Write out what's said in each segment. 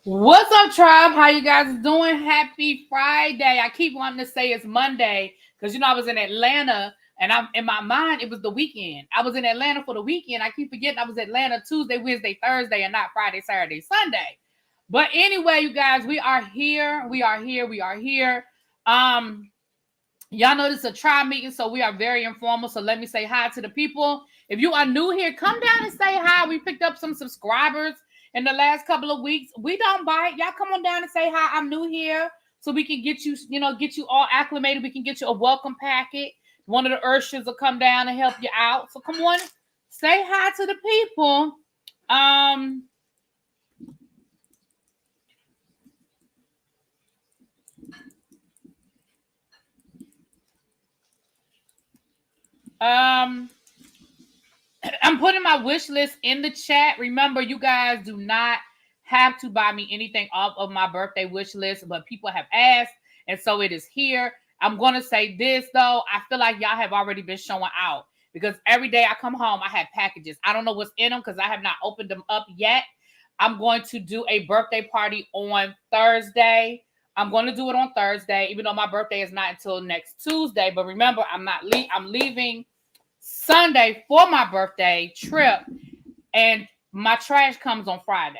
What's up, tribe? How you guys doing? Happy Friday. I keep wanting to say it's Monday because, I was in Atlanta and I'm in my mind, it was the weekend. I was in Atlanta for the weekend. I keep forgetting I was in Atlanta Tuesday, Wednesday, Thursday, and not Friday, Saturday, Sunday. But anyway, you guys, we are here. We are here. We are here. Y'all know this is a tribe meeting, so we are very informal. So let me say hi to the people. If you are new here, come down and say hi. We picked up some subscribers in the last couple of weeks. We don't bite. Y'all come on down and say hi. I'm new here. So we can get you, get you all acclimated. We can get you a welcome packet. One of the Urshas will come down and help you out. So come on, say hi to the people. I'm putting my wish list in the chat. Remember, you guys do not have to buy me anything off of my birthday wish list, but people have asked, and so it is here. I'm going to say this, though. I feel like y'all have already been showing out because every day I come home, I have packages. I don't know what's in them because I have not opened them up yet. I'm going to do a birthday party on Thursday. I'm going to do it on Thursday, even though my birthday is not until next Tuesday. But remember, I'm leaving Sunday for my birthday trip, and my trash comes on Friday.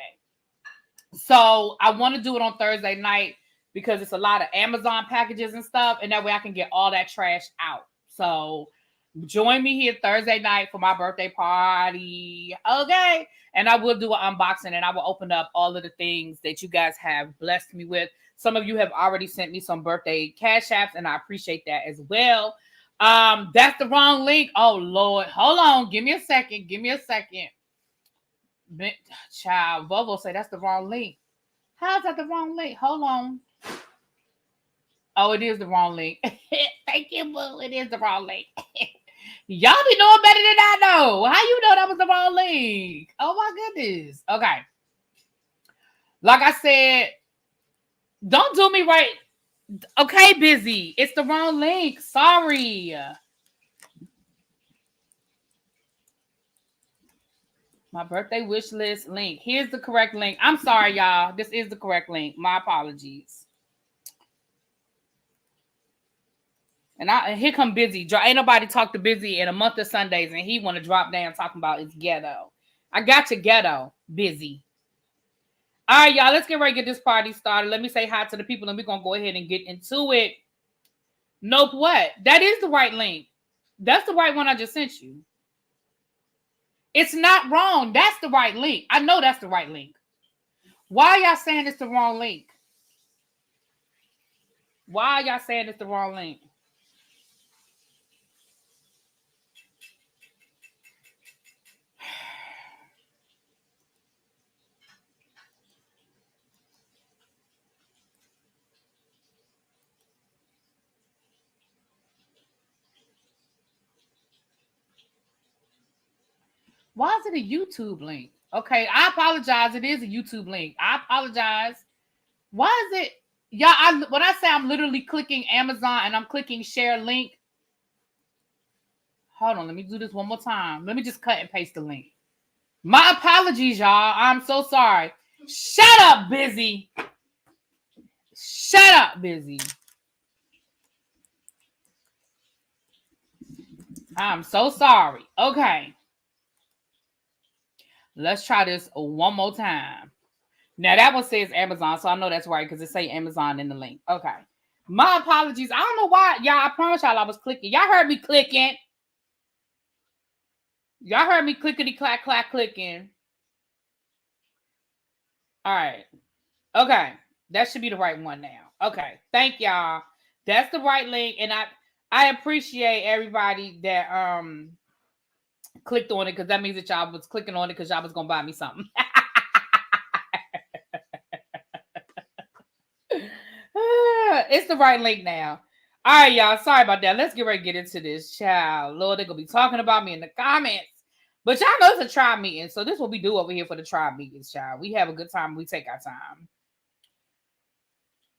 So I want to do it on Thursday night because it's a lot of Amazon packages and stuff, and that way I can get all that trash out. So join me here Thursday night for my birthday party. Okay. And I will do an unboxing and I will open up all of the things that you guys have blessed me with. Some of you have already sent me some birthday cash apps, and I appreciate that as well. That's the wrong link. Oh Lord, hold on. Give me a second. Child, Bobo say that's the wrong link. How's that the wrong link? Hold on. Oh, it is the wrong link. Thank you, boo. It is the wrong link. Y'all be knowing better than I know. How you know that was the wrong link? Oh my goodness. Okay. Like I said, don't do me right. Okay, busy. It's the wrong link. Sorry. My birthday wish list link. Here's the correct link. I'm sorry, y'all. This is the correct link. My apologies. And here come Busy. Ain't nobody talked to Busy in a month of Sundays, and he want to drop down talking about it's ghetto. I got your ghetto, Busy. All right, y'all. Let's get ready to get this party started. Let me say hi to the people, and we're going to go ahead and get into it. Nope, what? That is the right link. That's the right one I just sent you. It's not wrong. That's the right link. I know that's the right link. Why are y'all saying it's the wrong link? Why are y'all saying it's the wrong link? Why is it a YouTube link? Okay, I apologize. It is a YouTube link. I apologize. Why is it? Yeah, when I say I'm literally clicking Amazon and I'm clicking share link. Hold on, let me do this one more time. Let me just cut and paste the link. My apologies, y'all. I'm so sorry. Shut up, Busy. Shut up, Busy. I'm so sorry. Okay. Let's try this one more time. Now, that one says Amazon, so I know that's right because it say Amazon in the link. Okay. My apologies. I don't know why. Y'all, I promise y'all I was clicking. Y'all heard me clicking. Y'all heard me clickety-clack, clicking. All right. Okay. That should be the right one now. Okay. Thank y'all. That's the right link. And I appreciate everybody that clicked on it because that means that y'all was clicking on it because y'all was going to buy me something. It's the right link now. All right, y'all. Sorry about that. Let's get ready to get into this. Child. Lord, they're going to be talking about me in the comments. But y'all know it's a tribe meeting. So this is what we do over here for the tribe meetings, child. We have a good time. We take our time.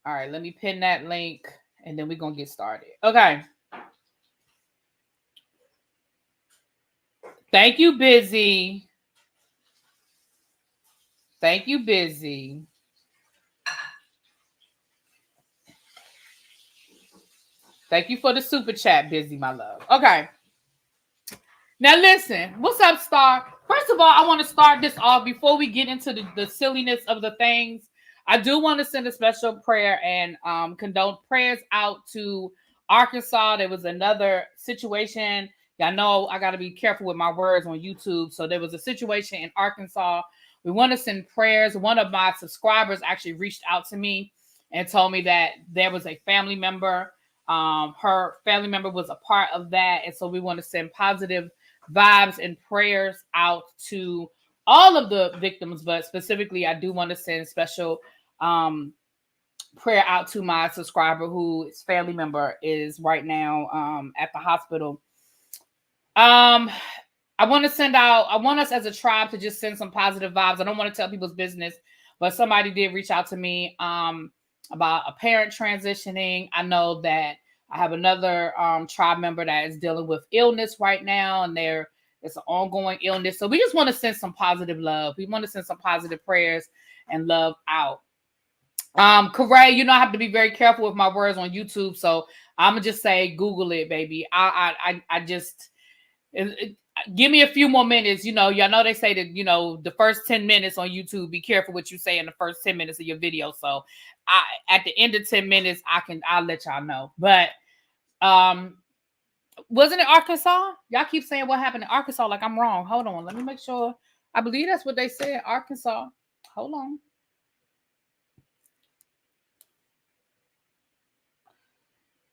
All right. Let me pin that link. And then we're going to get started. Okay. Thank you, Busy. Thank you, Busy. Thank you for the super chat, Busy, my love. Okay. Now listen, what's up, Star? First of all, I want to start this off before we get into the silliness of the things. I do want to send a special prayer and condone prayers out to Arkansas. There was another situation. Y'all know I got to be careful with my words on YouTube. So there was a situation in Arkansas. We want to send prayers. One of my subscribers actually reached out to me and told me that there was a family member. Her family member was a part of that. And so we want to send positive vibes and prayers out to all of the victims, but specifically I do want to send special prayer out to my subscriber whose family member is right now at the hospital. I want us as a tribe to just send some positive vibes. I don't want to tell people's business, but somebody did reach out to me about a parent transitioning. I know that I have another tribe member that is dealing with illness right now, and it's an ongoing illness. So we just want to send some positive love. We want to send some positive prayers and love out. Corey, you know, I have to be very careful with my words on YouTube, so I'm gonna just say Google it, baby. I just give me a few more minutes. You know, y'all know they say that, you know, the first 10 minutes on YouTube, be careful what you say in the first 10 minutes of your video. So at the end of 10 minutes, I'll let y'all know. But wasn't it Arkansas? Y'all keep saying what happened in Arkansas like I'm wrong. Hold on, let me make sure. I believe that's what they said, Arkansas. Hold on.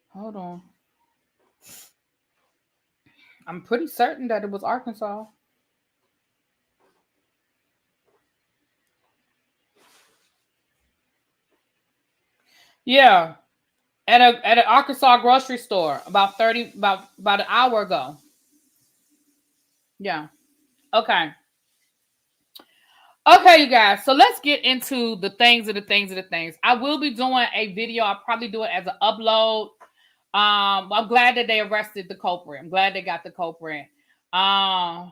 Hold on. I'm pretty certain that it was Arkansas. Yeah. At an Arkansas grocery store about an hour ago. Yeah. Okay. Okay, you guys. So let's get into the things. I will be doing a video. I'll probably do it as an upload. I'm glad that they arrested the culprit. I'm glad they got the culprit. Oh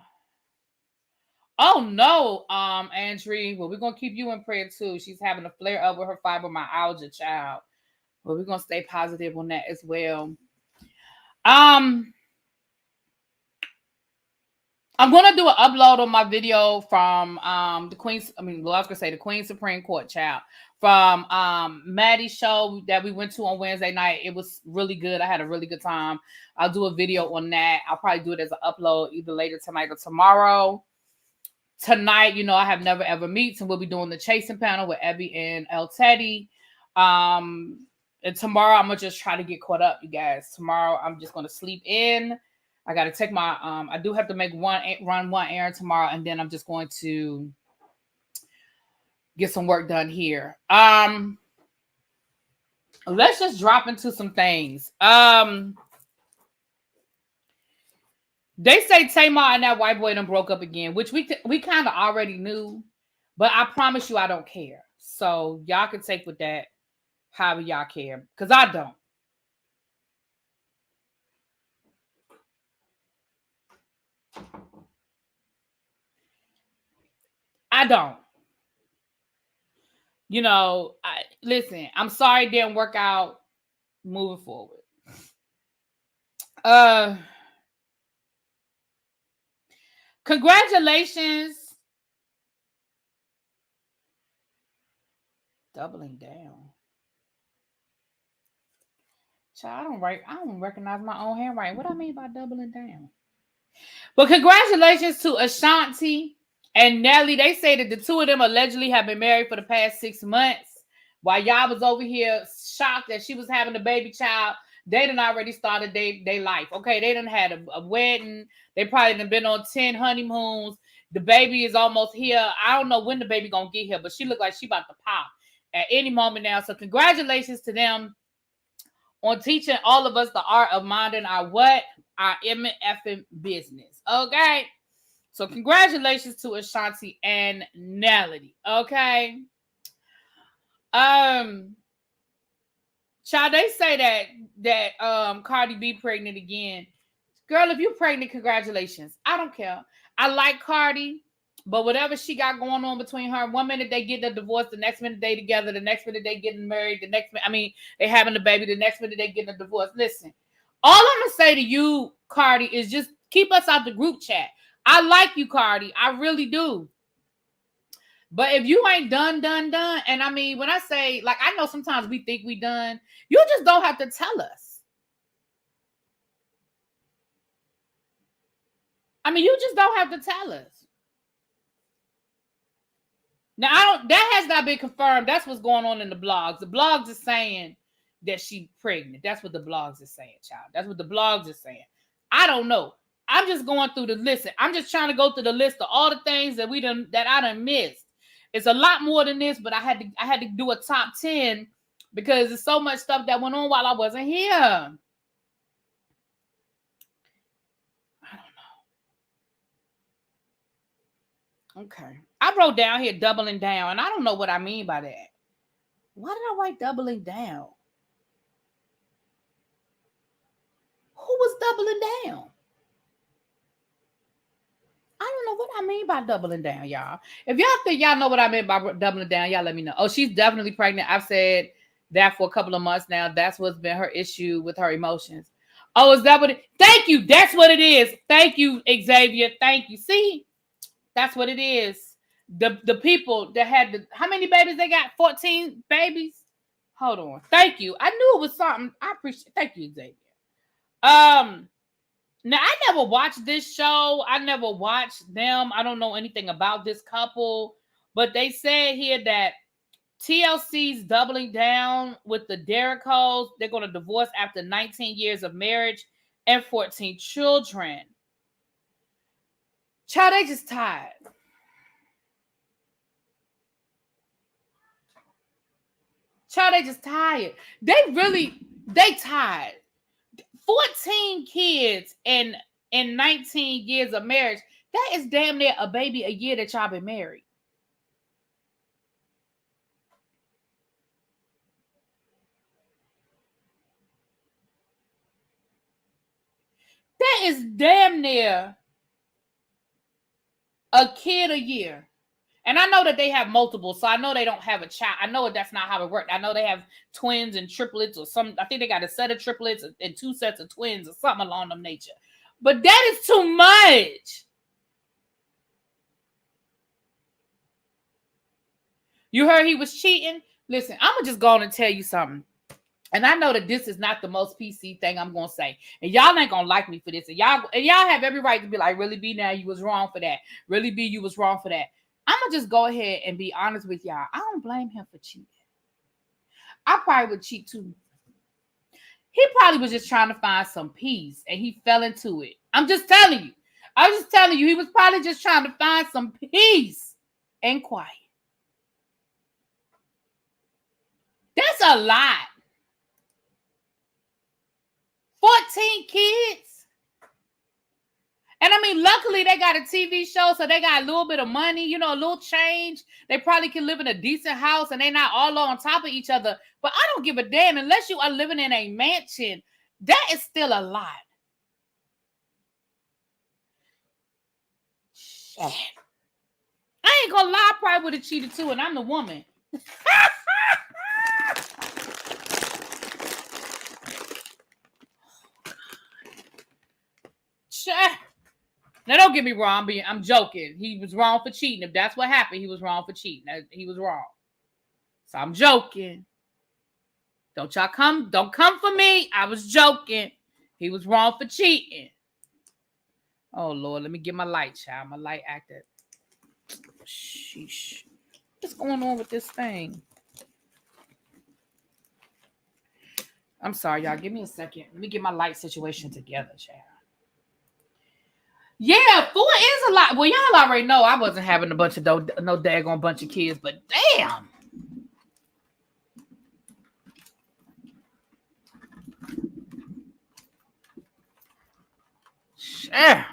no, Andrea. Well, we're gonna keep you in prayer too. She's having a flare up with her fibromyalgia, child. But we're gonna stay positive on that as well. I'm gonna do an upload on my video from the Queen's. I was gonna say the Queen Supreme Court, child, from Maddie's show that we went to on Wednesday night. It was really good. I had a really good time. I'll do a video on that. I'll probably do it as an upload either later tonight or tomorrow. Tonight, you know, I have Never Ever Meets, and we'll be doing the chasing panel with Ebby and El Teddy. And tomorrow I'm gonna just try to get caught up, you guys. Tomorrow I'm just gonna sleep in. I gotta take my I do have to run one errand tomorrow, and then I'm just going to get some work done here. Let's just drop into some things. They say Tamar and that white boy done broke up again, which we kind of already knew, but I promise you I don't care. So y'all can take with that however y'all care, because I don't. I don't. You know, listen, I'm sorry it didn't work out. Moving forward. Congratulations. Doubling down. Child, I don't recognize my own handwriting. What I mean by doubling down? But congratulations to Ashanti and Nelly. They say that the two of them allegedly have been married for the past 6 months. While y'all was over here shocked that she was having a baby child, they done already started their life. Okay, they done had a wedding. They probably done been on 10 honeymoons. The baby is almost here. I don't know when the baby gonna get here, but she look like she about to pop at any moment now. So congratulations to them on teaching all of us the art of minding our what? Our effing business. Okay? So congratulations to Ashanti and Nelly. Okay? Child, they say that Cardi B pregnant again. Girl, if you're pregnant, congratulations. I don't care. I like Cardi, but whatever she got going on between her, 1 minute they get a divorce, the next minute they together, the next minute they getting married, they having a baby, the next minute they getting a divorce. Listen, All I'm gonna say to you, Cardi, is just keep us out the group chat. I like you, Cardi. I really do. But if you ain't done, and I mean, when I say, like, I know sometimes we think we done, you just don't have to tell us. I mean, you just don't have to tell us. Now, that has not been confirmed. That's what's going on in the blogs. The blogs are saying that she's pregnant. That's what the blogs are saying, child. That's what the blogs are saying. I don't know. I'm just going through the list. I'm just trying to go through the list of all the things that I done missed. It's a lot more than this, but I had to do a top 10 because there's so much stuff that went on while I wasn't here. I don't know. Okay. I wrote down here doubling down, and I don't know what I mean by that. Why did I write doubling down? Who was doubling down? I don't know what I mean by doubling down, y'all. If y'all think y'all know what I mean by doubling down, y'all let me know. Oh, she's definitely pregnant. I've said that for a couple of months now. That's what's been her issue with her emotions. Oh, is that what it? Thank you. That's what it is. Thank you, Xavier. Thank you. See, that's what it is. The people that had how many babies they got? 14 babies. Hold on. Thank you. I knew it was something. I appreciate. Thank you, Xavier. Now, I never watched this show. I never watched them. I don't know anything about this couple. But they said here that TLC's doubling down with the Derrickos. They're going to divorce after 19 years of marriage and 14 children. Child, they just tired. Child, they just tired. They tired. 14 kids and 19 years of marriage. That is damn near a baby a year that y'all been married. That is damn near a kid a year. And I know that they have multiple, so I know they don't have a child. I know that's not how it works. I know they have twins and triplets or some. I think they got a set of triplets and 2 sets of twins or something along them nature. But that is too much. You heard he was cheating? Listen, I'm going to just go on and tell you something. And I know that this is not the most PC thing I'm gonna say, and y'all ain't gonna like me for this. And y'all have every right to be like, "Really, B, now you was wrong for that. Really, B, you was wrong for that." I'm gonna just go ahead and be honest with y'all. I don't blame him for cheating. I probably would cheat too. He probably was just trying to find some peace, and he fell into it. I'm just telling you. I'm just telling you. He was probably just trying to find some peace and quiet. That's a lot. 14 kids. And I mean, luckily they got a TV show, so they got a little bit of money, a little change. They probably can live in a decent house and they're not all on top of each other. But I don't give a damn unless you are living in a mansion. That is still a lot. Shit. I ain't gonna lie, I probably would have cheated too, and I'm the woman. Shit. Now, don't get me wrong. I'm joking. He was wrong for cheating. If that's what happened, he was wrong for cheating. He was wrong. So I'm joking. Don't come for me. I was joking. He was wrong for cheating. Oh, Lord. Let me get my light, child. My light acted. Sheesh. What's going on with this thing? I'm sorry, y'all. Give me a second. Let me get my light situation together, child. Yeah, 4 is a lot. Well, y'all already know I wasn't having a bunch of no daggone bunch of kids, but damn. Sure.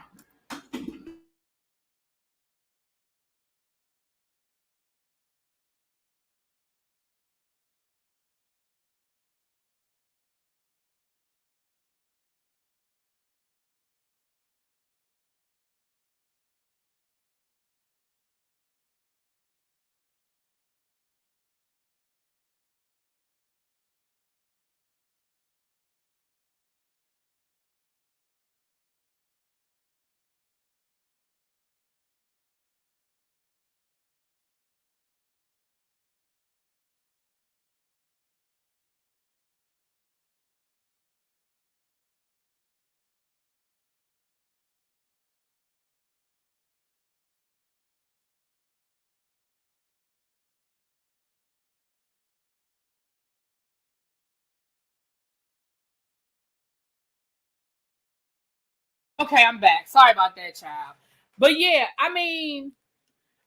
Okay, I'm back. Sorry about that, child. But yeah, I mean,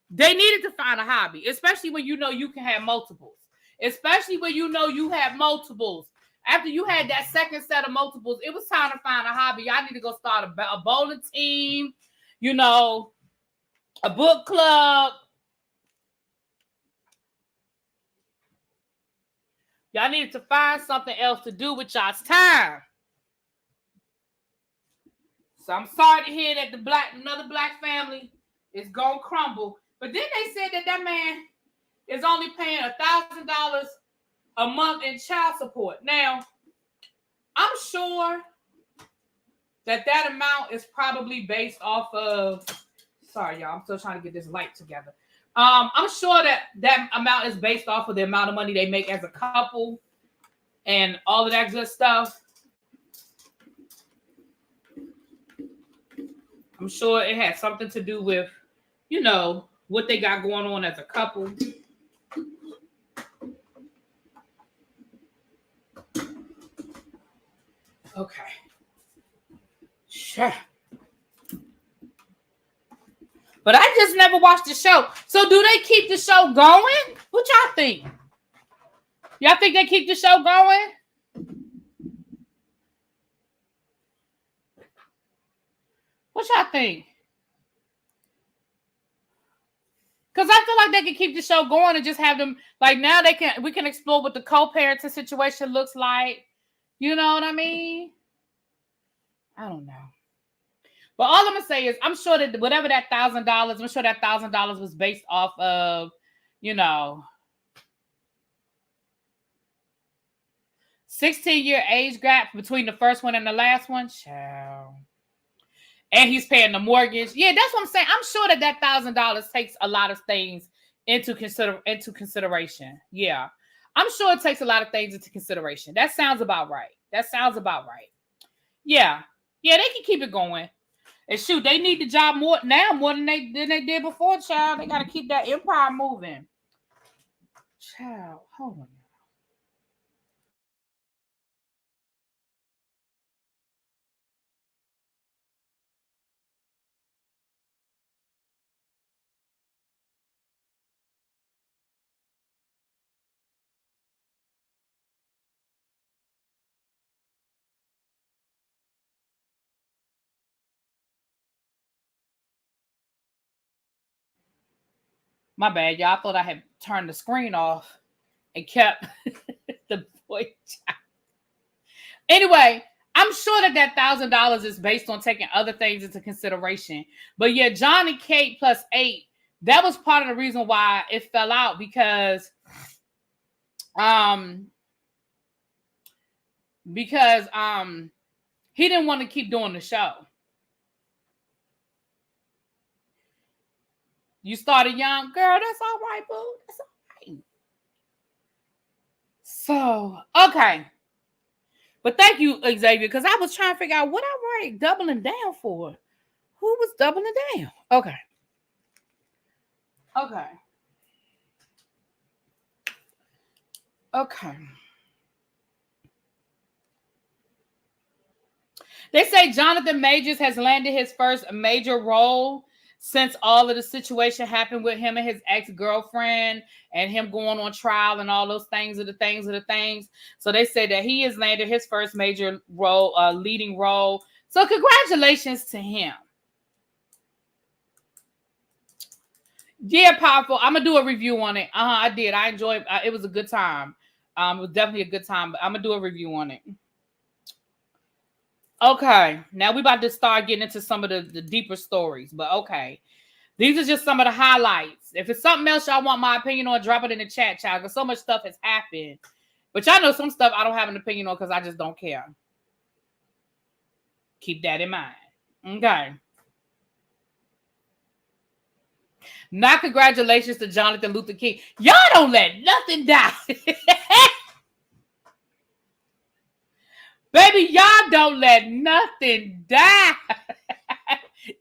they needed to find a hobby, especially when you know you can have multiples. Especially when you know you have multiples. After you had that second set of multiples, it was time to find a hobby. Y'all need to go start a bowling team, you know, a book club. Y'all needed to find something else to do with y'all's time. So I'm sorry to hear that another black family is gonna crumble. But then they said that man is only paying $1,000 a month in child support. Now, I'm sure that amount is probably based off of. Sorry, y'all. I'm still trying to get this light together. I'm sure that amount is based off of the amount of money they make as a couple and all of that good stuff. I'm sure it has something to do with, you know, what they got going on as a couple. Okay. Sure. But I just never watched the show. So do they keep the show going? What y'all think? Y'all think they keep the show going? What y'all think? Because I feel like they can keep the show going and just have them, like, now we can explore what the co-parenting situation looks like. You know what I mean? I don't know. But all I'm gonna say is I'm sure that whatever that $1,000, I'm sure that $1,000 was based off of, you know, 16-year age gap between the first one and the last one. Child. And he's paying the mortgage. Yeah, that's what I'm saying. I'm sure that $1,000 takes a lot of things into consideration. Yeah. I'm sure it takes a lot of things into consideration. That sounds about right. Yeah. Yeah, they can keep it going. And shoot, they need the job more than they did before, child. They got to keep that empire moving. Child, hold on. My bad, y'all. I thought I had turned the screen off and kept the voice. Anyway, I'm sure that $1,000 is based on taking other things into consideration. But yeah, John and Kate plus 8, that was part of the reason why it fell out because he didn't want to keep doing the show. You started young, girl, that's all right, boo. That's all right. So, okay. But thank you, Xavier, because I was trying to figure out what I write doubling down for. Who was doubling down? Okay. They say Jonathan Majors has landed his first major role since all of the situation happened with him and his ex-girlfriend and him going on trial and all those things. So they say that he has landed his first major role, leading role. So congratulations to him. Yeah, powerful. I'm gonna do a review on it. I did. I enjoyed it. It was a good time. It was definitely a good time. But I'm gonna do a review on it. Okay, now we about to start getting into some of the deeper stories, but okay. These are just some of the highlights. If it's something else y'all want my opinion on, drop it in the chat, child, because so much stuff has happened. But y'all know some stuff I don't have an opinion on because I just don't care. Keep that in mind. Okay. Now, congratulations to Jonathan Luther King. Y'all don't let nothing die. Baby, y'all don't let nothing die.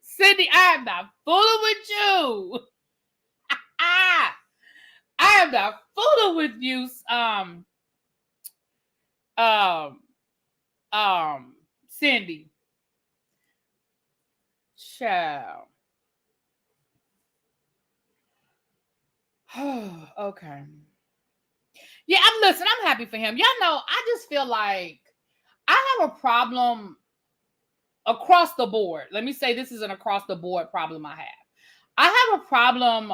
Cindy, I am not fooling with you. I am not fooling with you. Cindy. Child. Okay. Yeah, I'm happy for him. Y'all know, I just feel like I have a problem across the board. Let me say this is an across the board problem I have. I have a problem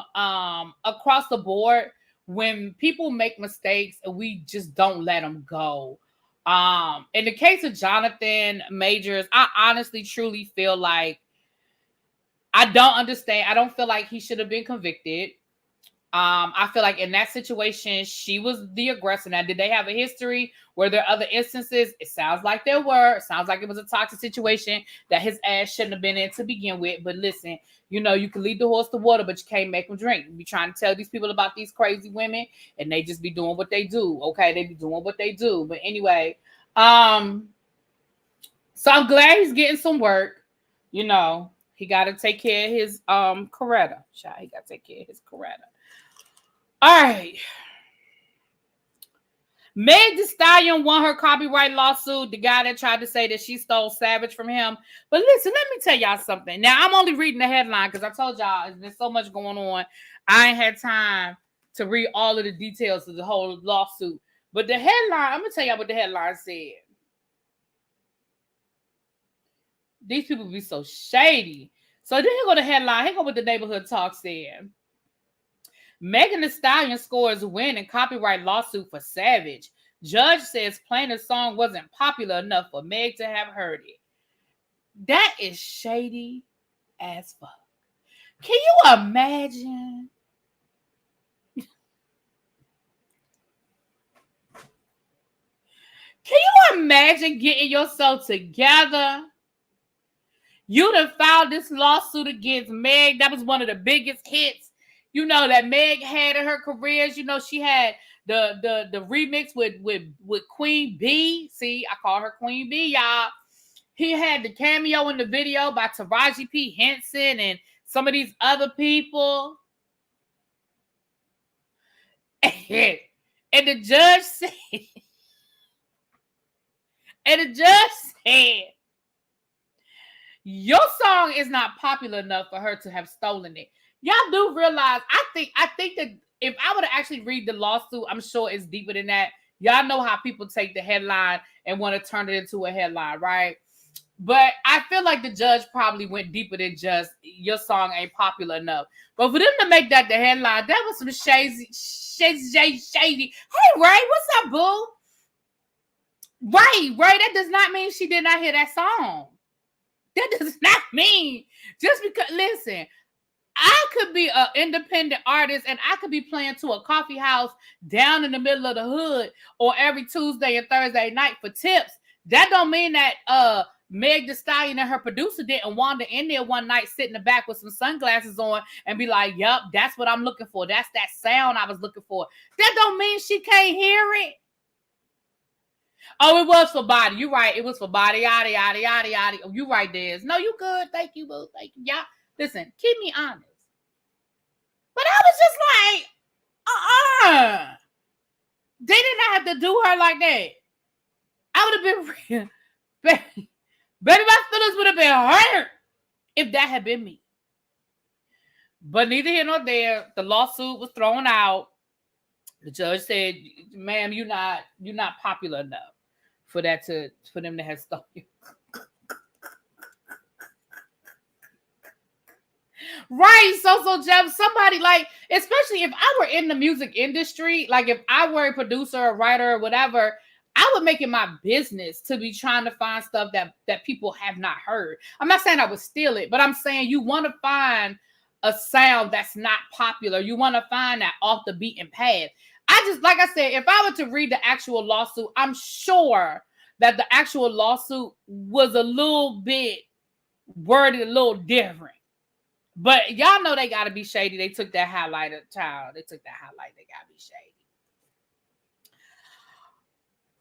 across the board when people make mistakes and we just don't let them go. In the case of Jonathan Majors, I honestly truly feel like I don't understand. I don't feel like he should have been convicted. I feel like in that situation, she was the aggressor. Now, did they have a history? Were there other instances? It sounds like there were. It sounds like it was a toxic situation that his ass shouldn't have been in to begin with. But listen, you know, you can lead the horse to water, but you can't make them drink. You be trying to tell these people about these crazy women, and they just be doing what they do. Okay, they be doing what they do. But anyway, so I'm glad he's getting some work. You know, he got to take care of his Coretta. He got to take care of his Coretta. All right. Meg Thee Stallion won her copyright lawsuit. The guy that tried to say that she stole Savage from him. But listen, let me tell y'all something. Now, I'm only reading the headline because I told y'all there's so much going on. I ain't had time to read all of the details of the whole lawsuit. But the headline, I'm going to tell y'all what the headline said. These people be so shady. So then here go the headline. Here go what the neighborhood talk said. Megan Thee Stallion scores win in copyright lawsuit for Savage. Judge says plaintiff's song wasn't popular enough for Meg to have heard it. That is shady as fuck. Can you imagine? Can you imagine getting yourself together? You done filed this lawsuit against Meg. That was one of the biggest hits, you know, that Meg had in her careers. You know, she had the remix with Queen B. See, I call her Queen B, y'all. He had the cameo in the video by Taraji P. Henson and some of these other people. And the judge said, your song is not popular enough for her to have stolen it. Y'all do realize, I think that if I were to actually read the lawsuit, I'm sure it's deeper than that. Y'all know how people take the headline and want to turn it into a headline, right? But I feel like the judge probably went deeper than just your song ain't popular enough. But for them to make that the headline, that was some shady. Hey, Ray, what's up, boo? Ray, that does not mean she did not hear that song. That does not mean just because, listen, I could be an independent artist and I could be playing to a coffee house down in the middle of the hood or every Tuesday and Thursday night for tips. That don't mean that Meg Thee Stallion and her producer didn't wander in there one night, sit in the back with some sunglasses on and be like, yup, that's what I'm looking for. That's that sound I was looking for. That don't mean she can't hear it. Oh, it was for body. You're right. It was for body. Yada, yada, yada, yada. Oh, you right, Des. No, you good. Thank you, boo. Thank you. Y'all, listen, keep me honest. But I was just like, they did not have to do her like that. I would have been, baby, my feelings would have been hurt if that had been me. But neither here nor there. The lawsuit was thrown out. The judge said, ma'am, you're not popular enough for them to have stolen you. Right. So Jeff, somebody like, especially if I were in the music industry, like if I were a producer, a writer, or whatever, I would make it my business to be trying to find stuff that people have not heard. I'm not saying I would steal it, but I'm saying you want to find a sound that's not popular. You want to find that off the beaten path. Like I said, if I were to read the actual lawsuit, I'm sure that the actual lawsuit was a little bit worded a little different. But y'all know they got to be shady. They took that highlighter, child. They took that highlight. They got to be shady.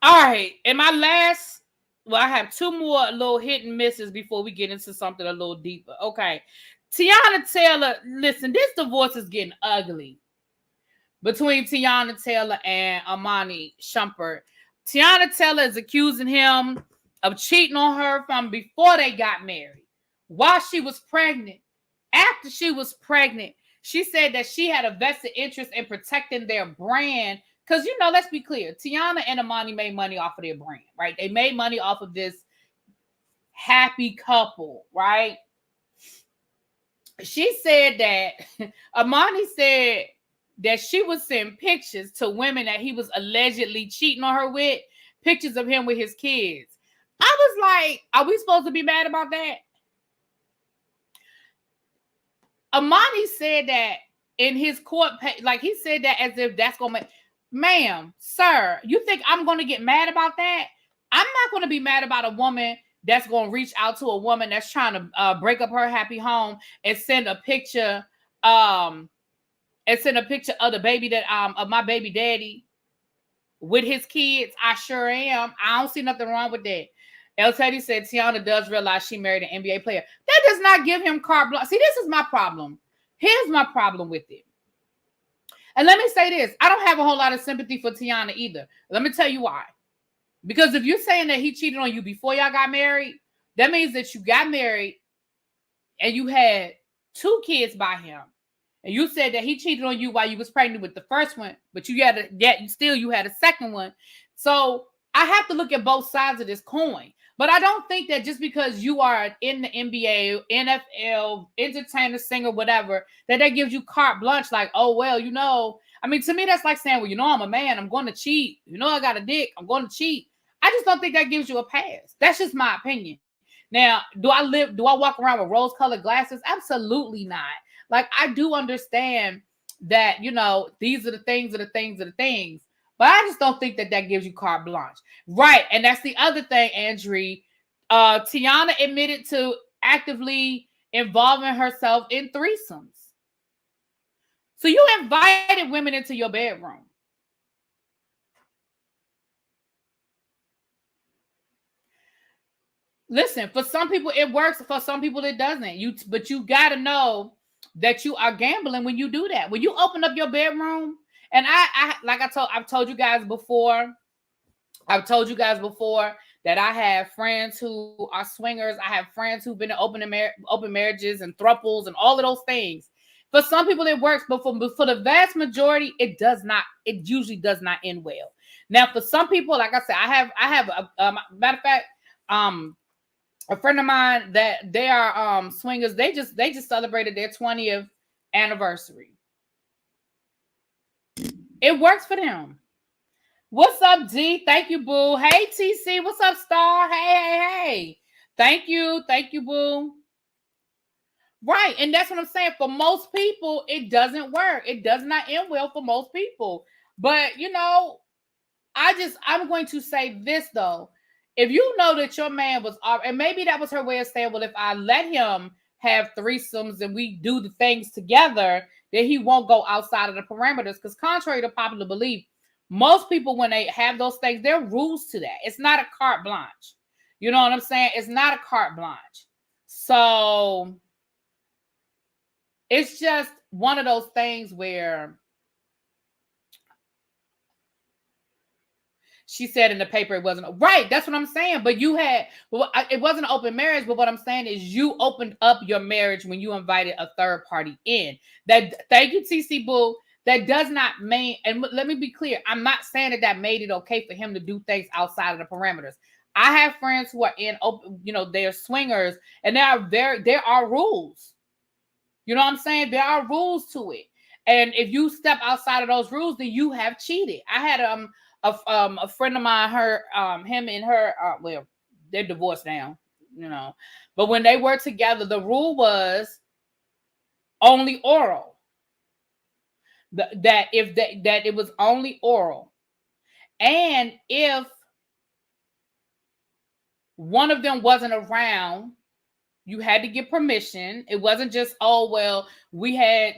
All right. And my last, I have two more little hit and misses before we get into something a little deeper. Okay. Teyana Taylor, listen, this divorce is getting ugly between Teyana Taylor and Amani Shumpert. Teyana Taylor is accusing him of cheating on her from before they got married. while she was pregnant. After she was pregnant, she said that she had a vested interest in protecting their brand. Because, you know, let's be clear, Teyana and Imani made money off of their brand, right? They made money off of this happy couple, right? She said that Imani said that she would send pictures to women that he was allegedly cheating on her with, pictures of him with his kids. I was like, are we supposed to be mad about that? Imani said that in his court, like he said that as if that's going to make, ma'am, sir, you think I'm going to get mad about that? I'm not going to be mad about a woman that's going to reach out to a woman that's trying to break up her happy home and send a picture, of the baby that of my baby daddy with his kids. I sure am. I don't see nothing wrong with that. El Teddy said Teyana does realize she married an NBA player. That does not give him carte blanche. See, this is my problem. Here's my problem with it. And let me say this. I don't have a whole lot of sympathy for Teyana either. Let me tell you why. Because if you're saying that he cheated on you before y'all got married, that means that you got married and you had 2 kids by him. And you said that he cheated on you while you was pregnant with the first one, but you had a second one. So I have to look at both sides of this coin. But I don't think that just because you are in the NBA, NFL, entertainer, singer, whatever, that gives you carte blanche. Like, oh, well, you know, I mean, to me, that's like saying, well, you know, I'm a man, I'm going to cheat. You know, I got a dick, I'm going to cheat. I just don't think that gives you a pass. That's just my opinion. Now, do I walk around with rose-colored glasses? Absolutely not. Like, I do understand that, you know, these are the things. But I just don't think that gives you carte blanche. Right. And that's the other thing, Andrea. Teyana admitted to actively involving herself in threesomes. So you invited women into your bedroom. Listen, for some people it works, for some people it doesn't. But you got to know that you are gambling when you do that. When you open up your bedroom, and I've told you guys before that I have friends who are swingers. I have friends who've been in open marriages and thruples and all of those things. For some people it works, but for the vast majority, it does not. It usually does not end well. Now, for some people, like I said, I have a matter of fact, a friend of mine that they are swingers. They just celebrated their 20th anniversary. It works for them. What's up, D? Thank you, boo. Hey, TC. What's up, Star? Hey. Thank you, boo. Right, and that's what I'm saying. For most people, it doesn't work. It does not end well for most people. But, you know, I'm going to say this, though. If you know that your man was, and maybe that was her way of saying, well, if I let him have threesomes and we do the things together, then he won't go outside of the parameters. Because contrary to popular belief, most people, when they have those things, there are rules to that. It's not a carte blanche. You know what I'm saying? It's not a carte blanche. So it's just one of those things where she said in the paper it wasn't right. That's what I'm saying. But it wasn't an open marriage. But what I'm saying is you opened up your marriage when you invited a third party in. Thank you, TC Boo. That does not mean, and let me be clear, I'm not saying that made it okay for him to do things outside of the parameters. I have friends who are in open, you know, they're swingers, and there are rules. You know what I'm saying? There are rules to it. And if you step outside of those rules, then you have cheated. I had a friend of mine, him and her, well, they're divorced now, you know. But when they were together, the rule was only oral. That it was only oral. And if one of them wasn't around, you had to get permission. It wasn't just, oh, well, we had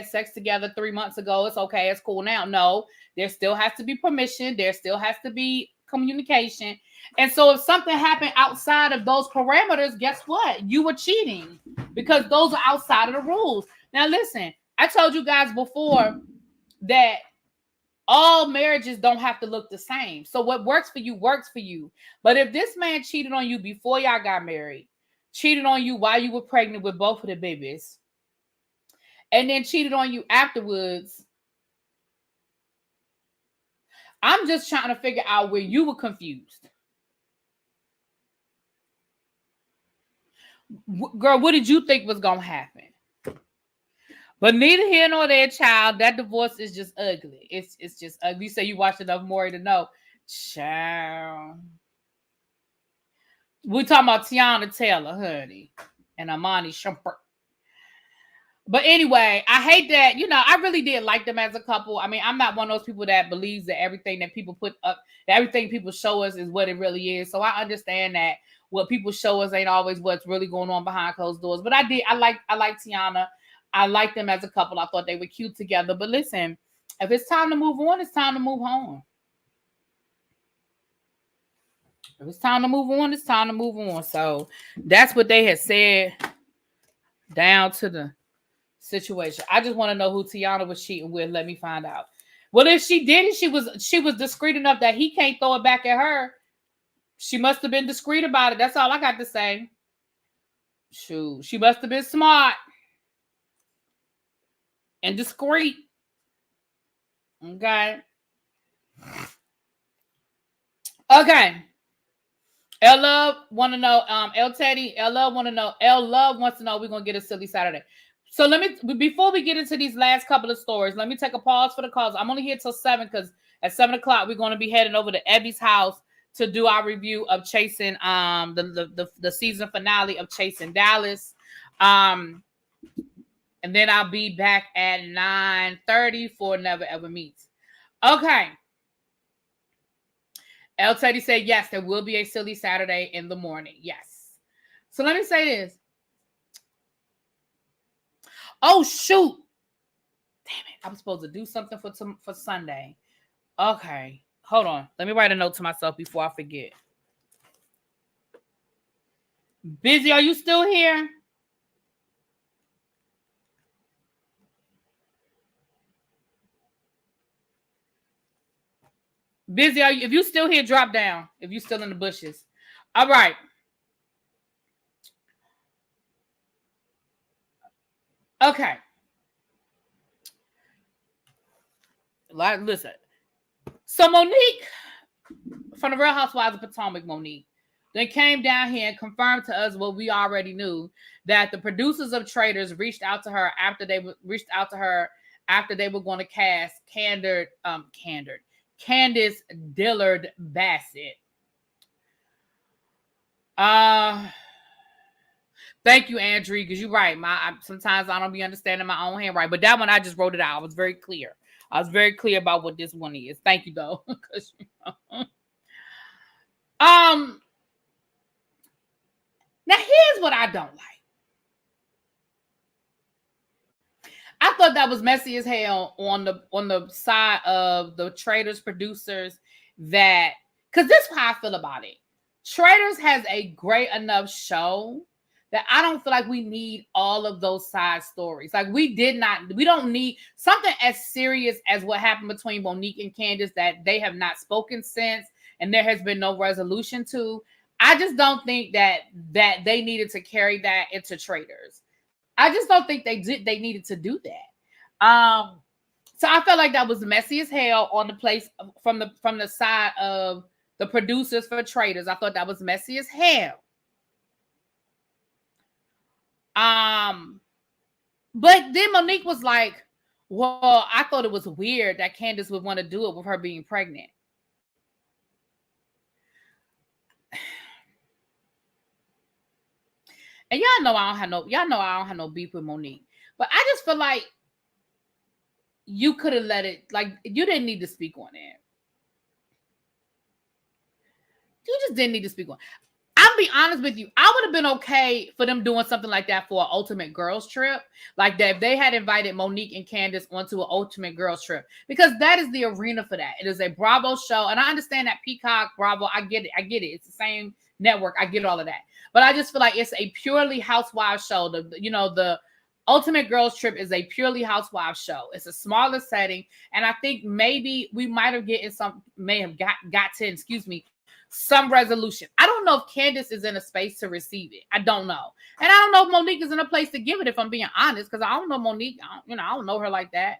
sex together 3 months ago. It's okay. It's cool now. No, there still has to be permission. There still has to be communication. And so if something happened outside of those parameters, guess what? You were cheating because those are outside of the rules. Now, listen, I told you guys before that all marriages don't have to look the same. So what works for you works for you. But if this man cheated on you before y'all got married, cheated on you while you were pregnant with both of the babies, and then cheated on you afterwards. I'm just trying to figure out where you were confused. Girl, what did you think was going to happen? But neither here nor there, child. That divorce is just ugly. It's just ugly. You say you watched enough Maury to know. Child. We're talking about Teyana Taylor, honey, and Amani Shumpert. But anyway, I hate that, I really did like them as a couple. I mean, I'm not one of those people that believes that everything that people put up, that everything people show us is what it really is. So I understand that what people show us ain't always what's really going on behind closed doors. But I like Teyana. I like them as a couple. I thought they were cute together. But listen, if it's time to move on, it's time to move on. If it's time to move on, it's time to move on. So that's what they had said down to the situation. I just want to know who Teyana was cheating with. Let me find out. Well, if she didn't, she was discreet enough that he can't throw it back at her. She must have been discreet about it. That's all I got to say. Shoot, she must have been smart and discreet. Okay. L Love want to know. L Teddy. L Love want to know. L Love wants to know. We're gonna get a silly Saturday. So before we get into these last couple of stories, let me take a pause for the calls. I'm only here till 7 because at 7 o'clock we're going to be heading over to Ebby's house to do our review of Chasing the season finale of Chasing Dallas. And then I'll be back at 9:30 for Never Ever Meets. Okay. L Teddy said yes, there will be a silly Saturday in the morning. Yes. So let me say this. Oh, shoot. Damn it. I was supposed to do something for Sunday. Okay. Hold on. Let me write a note to myself before I forget. Busy, are you still here? Busy, if you still here, drop down. If you still in the bushes. All right. Okay. Listen. So Monique, from the Real Housewives of Potomac, Monique, they came down here and confirmed to us what we already knew, that the producers of Traitors reached out to her after they were going to cast Candace Dillard Bassett. Thank you, Andrew, because you're right. Sometimes I don't be understanding my own handwriting, but that one I just wrote it out. I was very clear. About what this one is. Thank you, though. Now here's what I don't like. I thought that was messy as hell on the side of the Traitors producers, that because this is how I feel about it. Traitors has a great enough show that I don't feel like we need all of those side stories. Like we don't need something as serious as what happened between Monique and Candace that they have not spoken since and there has been no resolution to. I just don't think that they needed to carry that into Traitors. I just don't think they needed to do that. So I felt like that was messy as hell on the place from the side of the producers for Traitors. I thought that was messy as hell. But then Monique was like, well, I thought it was weird that Candace would want to do it with her being pregnant. And y'all know I don't have no beef with Monique. But I just feel like you could have let it, like, you didn't need to speak on it. You just didn't need to speak on it. I'll be honest with you. I would have been okay for them doing something like that for an Ultimate Girls Trip. Like that, if they had invited Monique and Candace onto an Ultimate Girls Trip. Because that is the arena for that. It is a Bravo show. And I understand that Peacock, Bravo, I get it. It's the same network. I get all of that. But I just feel like it's a purely housewives show. The Ultimate Girls Trip is a purely housewives show. It's a smaller setting, and I think maybe we might have gotten some resolution. I don't know if Candace is in a space to receive it. I don't know, and I don't know if Monique is in a place to give it. If I'm being honest, because I don't know Monique. I don't know her like that.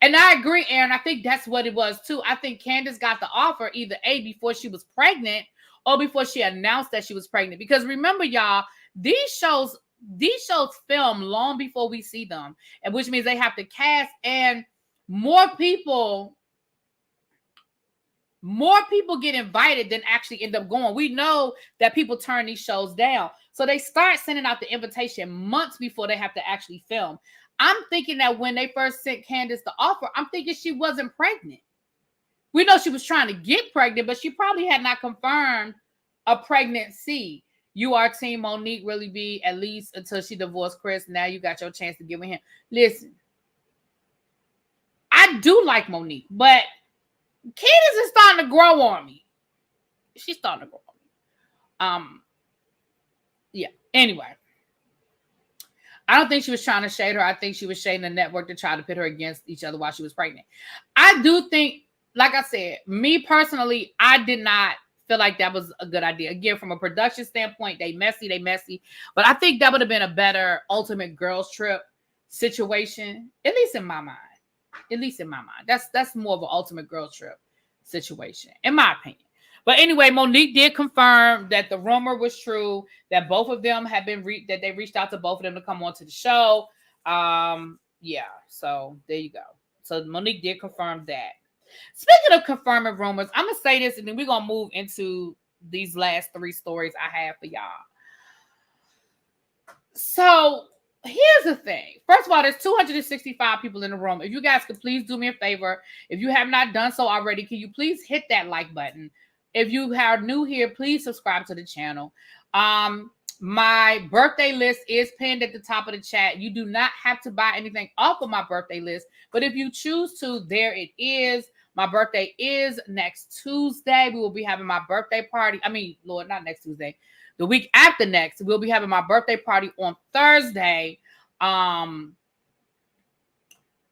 And I agree, Aaron. I think that's what it was too. I think Candace got the offer either A, before she was pregnant, or before she announced that she was pregnant. Because remember, y'all, these shows film long before we see them, and which means they have to cast, and more people get invited than actually end up going. We know that people turn these shows down. So they start sending out the invitation months before they have to actually film. I'm thinking that when they first sent Candace the offer, I'm thinking she wasn't pregnant. We know she was trying to get pregnant, but she probably had not confirmed a pregnancy. You are team Monique, really be, at least until she divorced Chris. Now you got your chance to get with him. Listen, I do like Monique, but Candace is starting to grow on me. She's starting to grow on me. Yeah. Anyway, I don't think she was trying to shade her. I think she was shading the network to try to pit her against each other while she was pregnant. I do think, like I said, me personally, I did not feel like that was a good idea. Again, from a production standpoint, they messy. But I think that would have been a better Ultimate Girls Trip situation, at least in my mind. That's more of an Ultimate Girls Trip situation, in my opinion. But anyway, Monique did confirm that the rumor was true, that both of them have been that they reached out to both of them to come on to the show. Yeah, so there you go. So Monique did confirm that. Speaking of confirming rumors, I'm gonna say this, and then we're gonna move into these last 3 stories I have for y'all. So here's the thing. First of all, there's 265 people in the room. If you guys could please do me a favor, if you have not done so already, can you please hit that like button? If you are new here, please subscribe to the channel. My birthday list is pinned at the top of the chat. You do not have to buy anything off of my birthday list, but if you choose to, there it is. My birthday is next Tuesday. We will be having my birthday party. Not next Tuesday. The week after next, we'll be having my birthday party on Thursday. And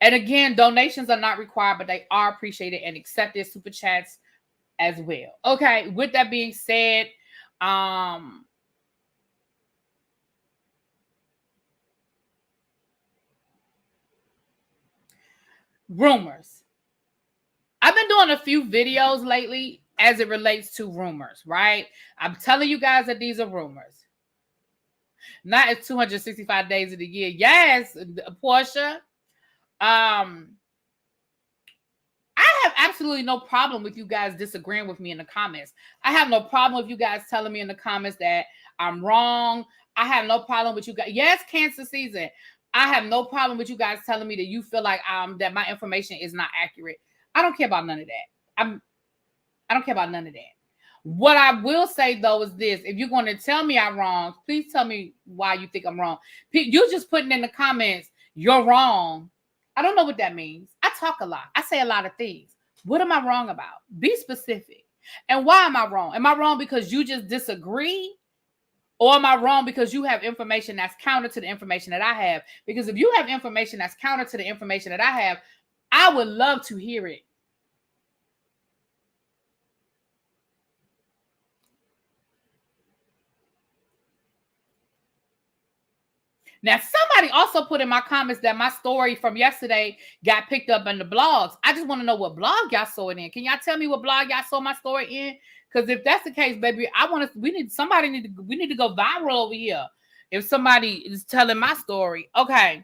again, donations are not required, but they are appreciated and accepted. Super chats as well. Okay, with that being said, rumors. I've been doing a few videos lately as it relates to rumors, right? I'm telling you guys that these are rumors. Not as 265 days of the year. Yes, Portia. I have absolutely no problem with you guys disagreeing with me in the comments. I have no problem with you guys telling me in the comments that I'm wrong. I have no problem with you guys. Yes, cancer season. I have no problem with you guys telling me that you feel like that my information is not accurate. I don't care about none of that. I don't care about none of that. What I will say, though, is this. If you're going to tell me I'm wrong, please tell me why you think I'm wrong. You're just putting in the comments, you're wrong. I don't know what that means. I talk a lot. I say a lot of things. What am I wrong about? Be specific. And why am I wrong? Am I wrong because you just disagree? Or am I wrong because you have information that's counter to the information that I have? Because if you have information that's counter to the information that I have, I would love to hear it. Now, somebody also put in my comments that my story from yesterday got picked up in the blogs. I just want to know what blog y'all saw it in. Can y'all tell me what blog y'all saw my story in? Because if that's the case, baby, we need to go viral over here. If somebody is telling my story. Okay.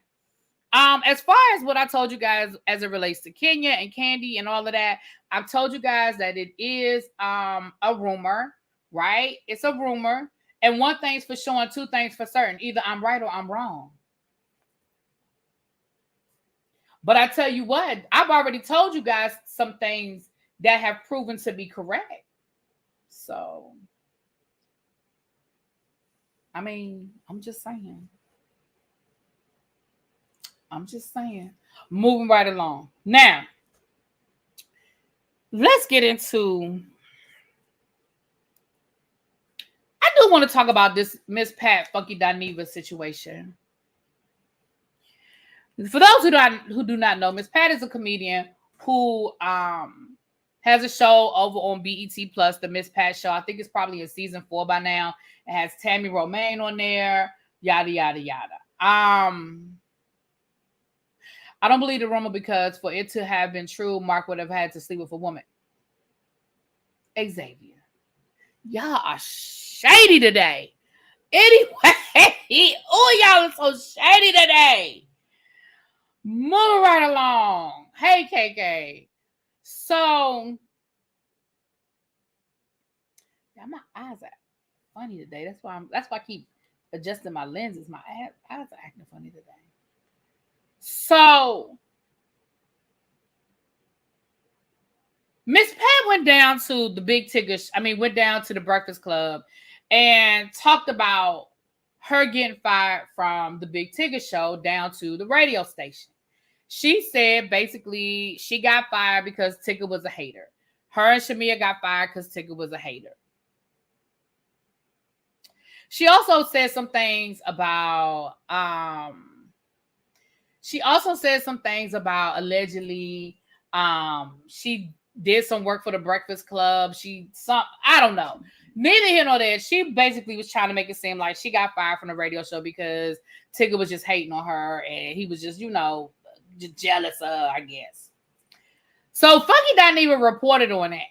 As far as what I told you guys as it relates to Kenya and Candy and all of that, I've told you guys that it is a rumor, right? It's a rumor. And one thing's for sure and 2 things for certain. Either I'm right or I'm wrong. But I tell you what, I've already told you guys some things that have proven to be correct. So, I'm just saying. Moving right along. Now, let's get into... I do want to talk about this Miss Pat Funky Dineva situation. For those who do not know, Miss Pat is a comedian who has a show over on BET Plus, the Miss Pat Show. I think it's probably in season 4 by now. It has Tammy Romaine on there, yada yada yada. I don't believe the rumor because for it to have been true, Mark would have had to sleep with a woman. Xavier, y'all are shady today. Anyway, y'all are so shady today. Moving right along. Hey, KK. So, yeah, my eyes are funny today. That's why I keep adjusting my lenses. My eyes are acting funny today. So, Miss Pat went down to the went down to the Breakfast Club and talked about her getting fired from the Big Tigger Show down to the radio station. She said basically she got fired because Tigger was a hater. Her and Shamia got fired because Tigger was a hater. She also said some things about allegedly she did some work for the Breakfast Club. I don't know. Neither here nor there. She basically was trying to make it seem like she got fired from the radio show because Tigger was just hating on her and he was just, just jealous of her, I guess. So Funky Dineva reported on that.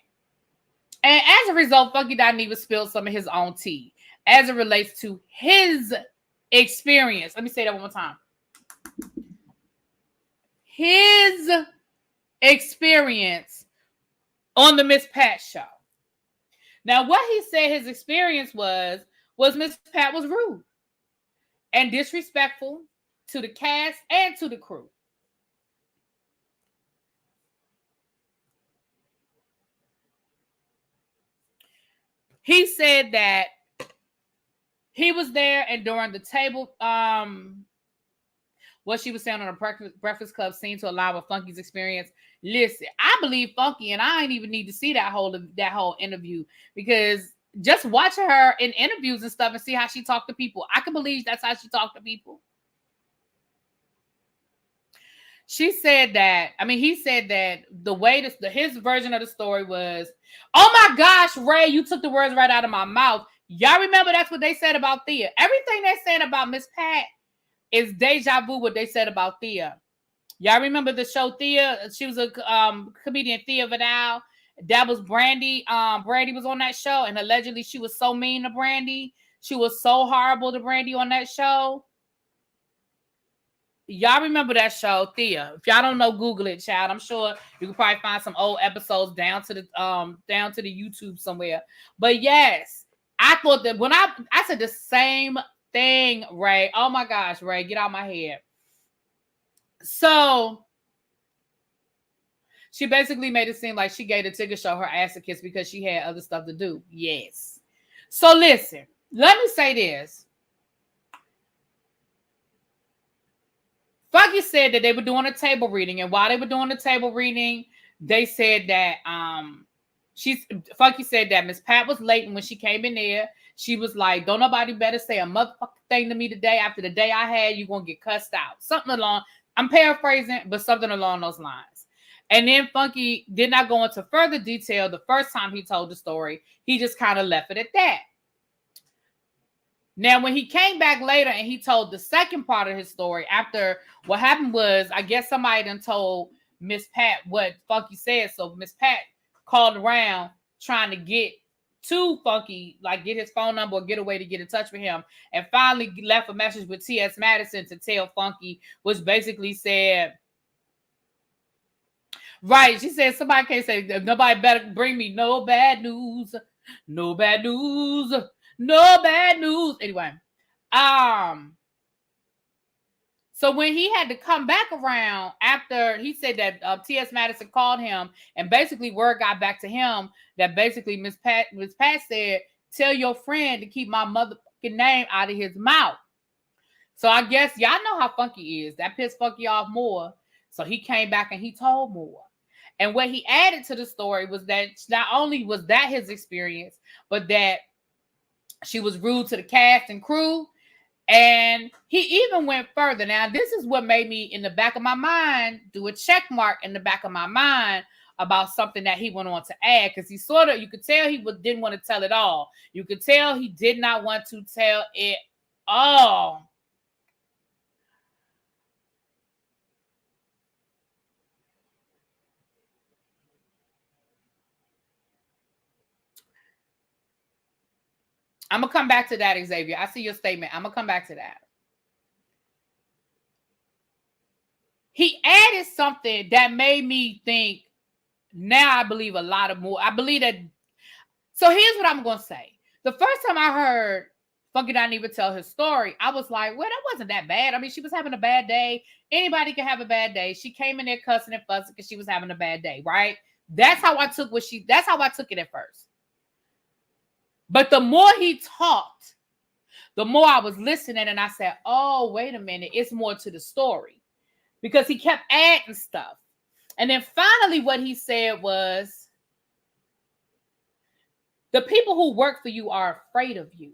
And as a result, Funky Dineva spilled some of his own tea as it relates to his experience. Let me say that one more time. His experience on the Miss Pat Show. Now, what he said his experience was Miss Pat was rude and disrespectful to the cast and to the crew. He said that he was there and during the table, what she was saying on the Breakfast Club seemed to align with Funky's experience. Listen, I believe Funky, and I ain't even need to see that whole interview because just watching her in interviews and stuff and see how she talked to people, I can believe that's how she talked to people. He said that the way his version of the story was, oh my gosh, Ray, you took the words right out of my mouth. Y'all remember that's what they said about Thea. Everything they said about Miss Pat is deja vu what they said about Thea. Y'all remember the show Thea? She was a comedian, Thea Vidal. That was Brandy. Brandy was on that show, and allegedly she was so mean to Brandy. She was so horrible to Brandy on that show. Y'all remember that show, Thea? If y'all don't know, Google it, child. I'm sure you can probably find some old episodes down to the YouTube somewhere. But yes, I thought that when I said the same thing, Ray. Oh my gosh, Ray, get out my head. So she basically made it seem like she gave the Tigger Show her ass a kiss because she had other stuff to do. Yes. So listen, let me say this. Funky said that they were doing a table reading, and while they were doing the table reading, they said that Funky said that Miss Pat was late, and when she came in there, she was like, "Don't nobody better say a motherfucking thing to me today. After the day I had, you're gonna get cussed out." I'm paraphrasing, but something along those lines. And then Funky did not go into further detail the first time he told the story. He just kind of left it at that. Now, when he came back later and he told the second part of his story, after what happened was, I guess somebody done told Miss Pat what Funky said. So Miss Pat called around trying to get to Funky, like get his phone number or get a way to get in touch with him, and finally left a message with T.S. Madison to tell Funky, which basically said, right, she said, somebody can't say, nobody better bring me no bad news, no bad news. No bad news. Anyway, so when he had to come back around after he said that T.S. Madison called him, and basically word got back to him that basically Miss Pat said, tell your friend to keep my motherfucking name out of his mouth. So I guess y'all know how Funky is. That pissed Funky off more. So he came back and he told more. And what he added to the story was that not only was that his experience, but that She was rude to the cast and crew. And he even went further. Now, this is what made me, in the back of my mind, do a check mark in the back of my mind about something that he went on to add. Because he sort of, you could tell he didn't want to tell it all. You could tell he did not want to tell it all. I'm going to come back to that, Xavier. I see your statement. I'm going to come back to that. He added something that made me think, now I believe a lot of more. I believe that. So here's what I'm going to say. The first time I heard Funky Dineva tell his story, I was like, well, that wasn't that bad. I mean, she was having a bad day. Anybody can have a bad day. She came in there cussing and fussing because she was having a bad day, right? That's how I took it at first. But the more he talked, the more I was listening, and I said, oh, wait a minute, it's more to the story. Because he kept adding stuff. And then finally what he said was, the people who work for you are afraid of you.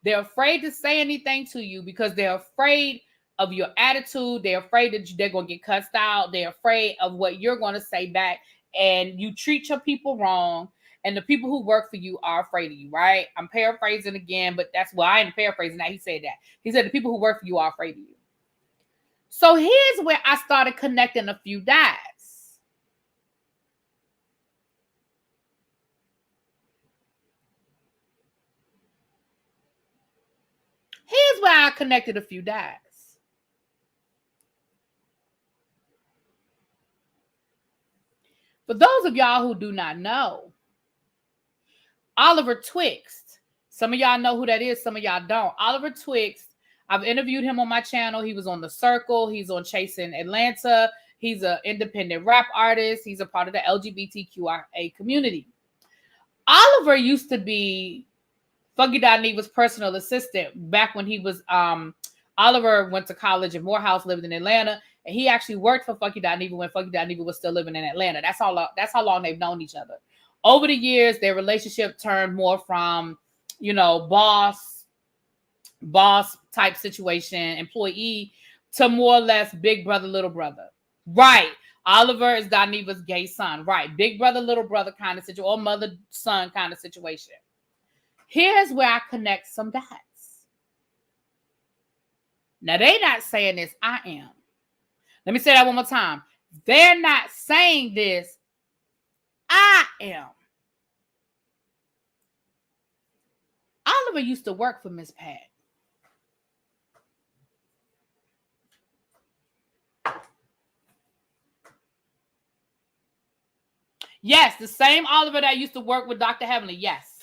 They're afraid to say anything to you because they're afraid of your attitude. They're afraid that they're going to get cussed out. They're afraid of what you're going to say back. And you treat your people wrong. And the people who work for you are afraid of you, right? I'm paraphrasing again, but that's why I am paraphrasing that. He said that. He said the people who work for you are afraid of you. So here's where I started connecting a few dots. Here's where I connected a few dots. For those of y'all who do not know, Oliver Twixt, some of y'all know who that is, some of y'all don't. Oliver Twixt, I've interviewed him on my channel. He was on The Circle. He's on Chasing Atlanta. He's an independent rap artist. He's a part of the LGBTQIA community. Oliver used to be Funky Dineva's personal assistant back when he was, Oliver went to college in Morehouse, lived in Atlanta, and he actually worked for Funky Dineva when Funky Dineva was still living in Atlanta. That's how long they've known each other. Over the years, their relationship turned more from, boss type situation, employee, to more or less big brother, little brother. Right. Oliver is Dineva's gay son. Right. Big brother, little brother kind of situation, or mother, son kind of situation. Here's where I connect some dots. Now, they're not saying this. I am. Let me say that one more time. They're not saying this. I am. Oliver used to work for Miss Pat. Yes, the same Oliver that used to work with Dr. Heavenly. Yes.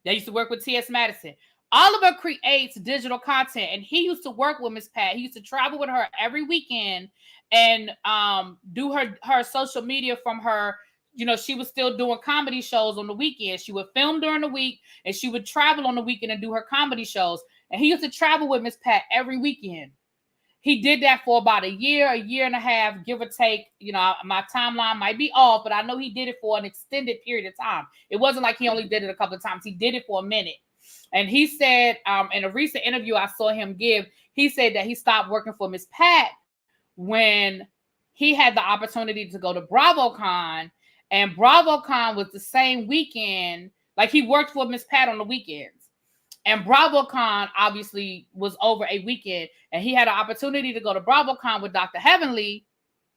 That used to work with T.S. Madison. Oliver creates digital content, and he used to work with Miss Pat. He used to travel with her every weekend and do her social media from her. She was still doing comedy shows on the weekend. She would film during the week, and she would travel on the weekend and do her comedy shows. And he used to travel with Miss Pat every weekend. He did that for about a year and a half, give or take. My timeline might be off, but I know he did it for an extended period of time. It wasn't like he only did it a couple of times. He did it for a minute. And he said, in a recent interview I saw him give, he said that he stopped working for Miss Pat when he had the opportunity to go to BravoCon. And BravoCon was the same weekend. Like, he worked for Miss Pat on the weekends. And BravoCon obviously was over a weekend. And he had an opportunity to go to BravoCon with Dr. Heavenly,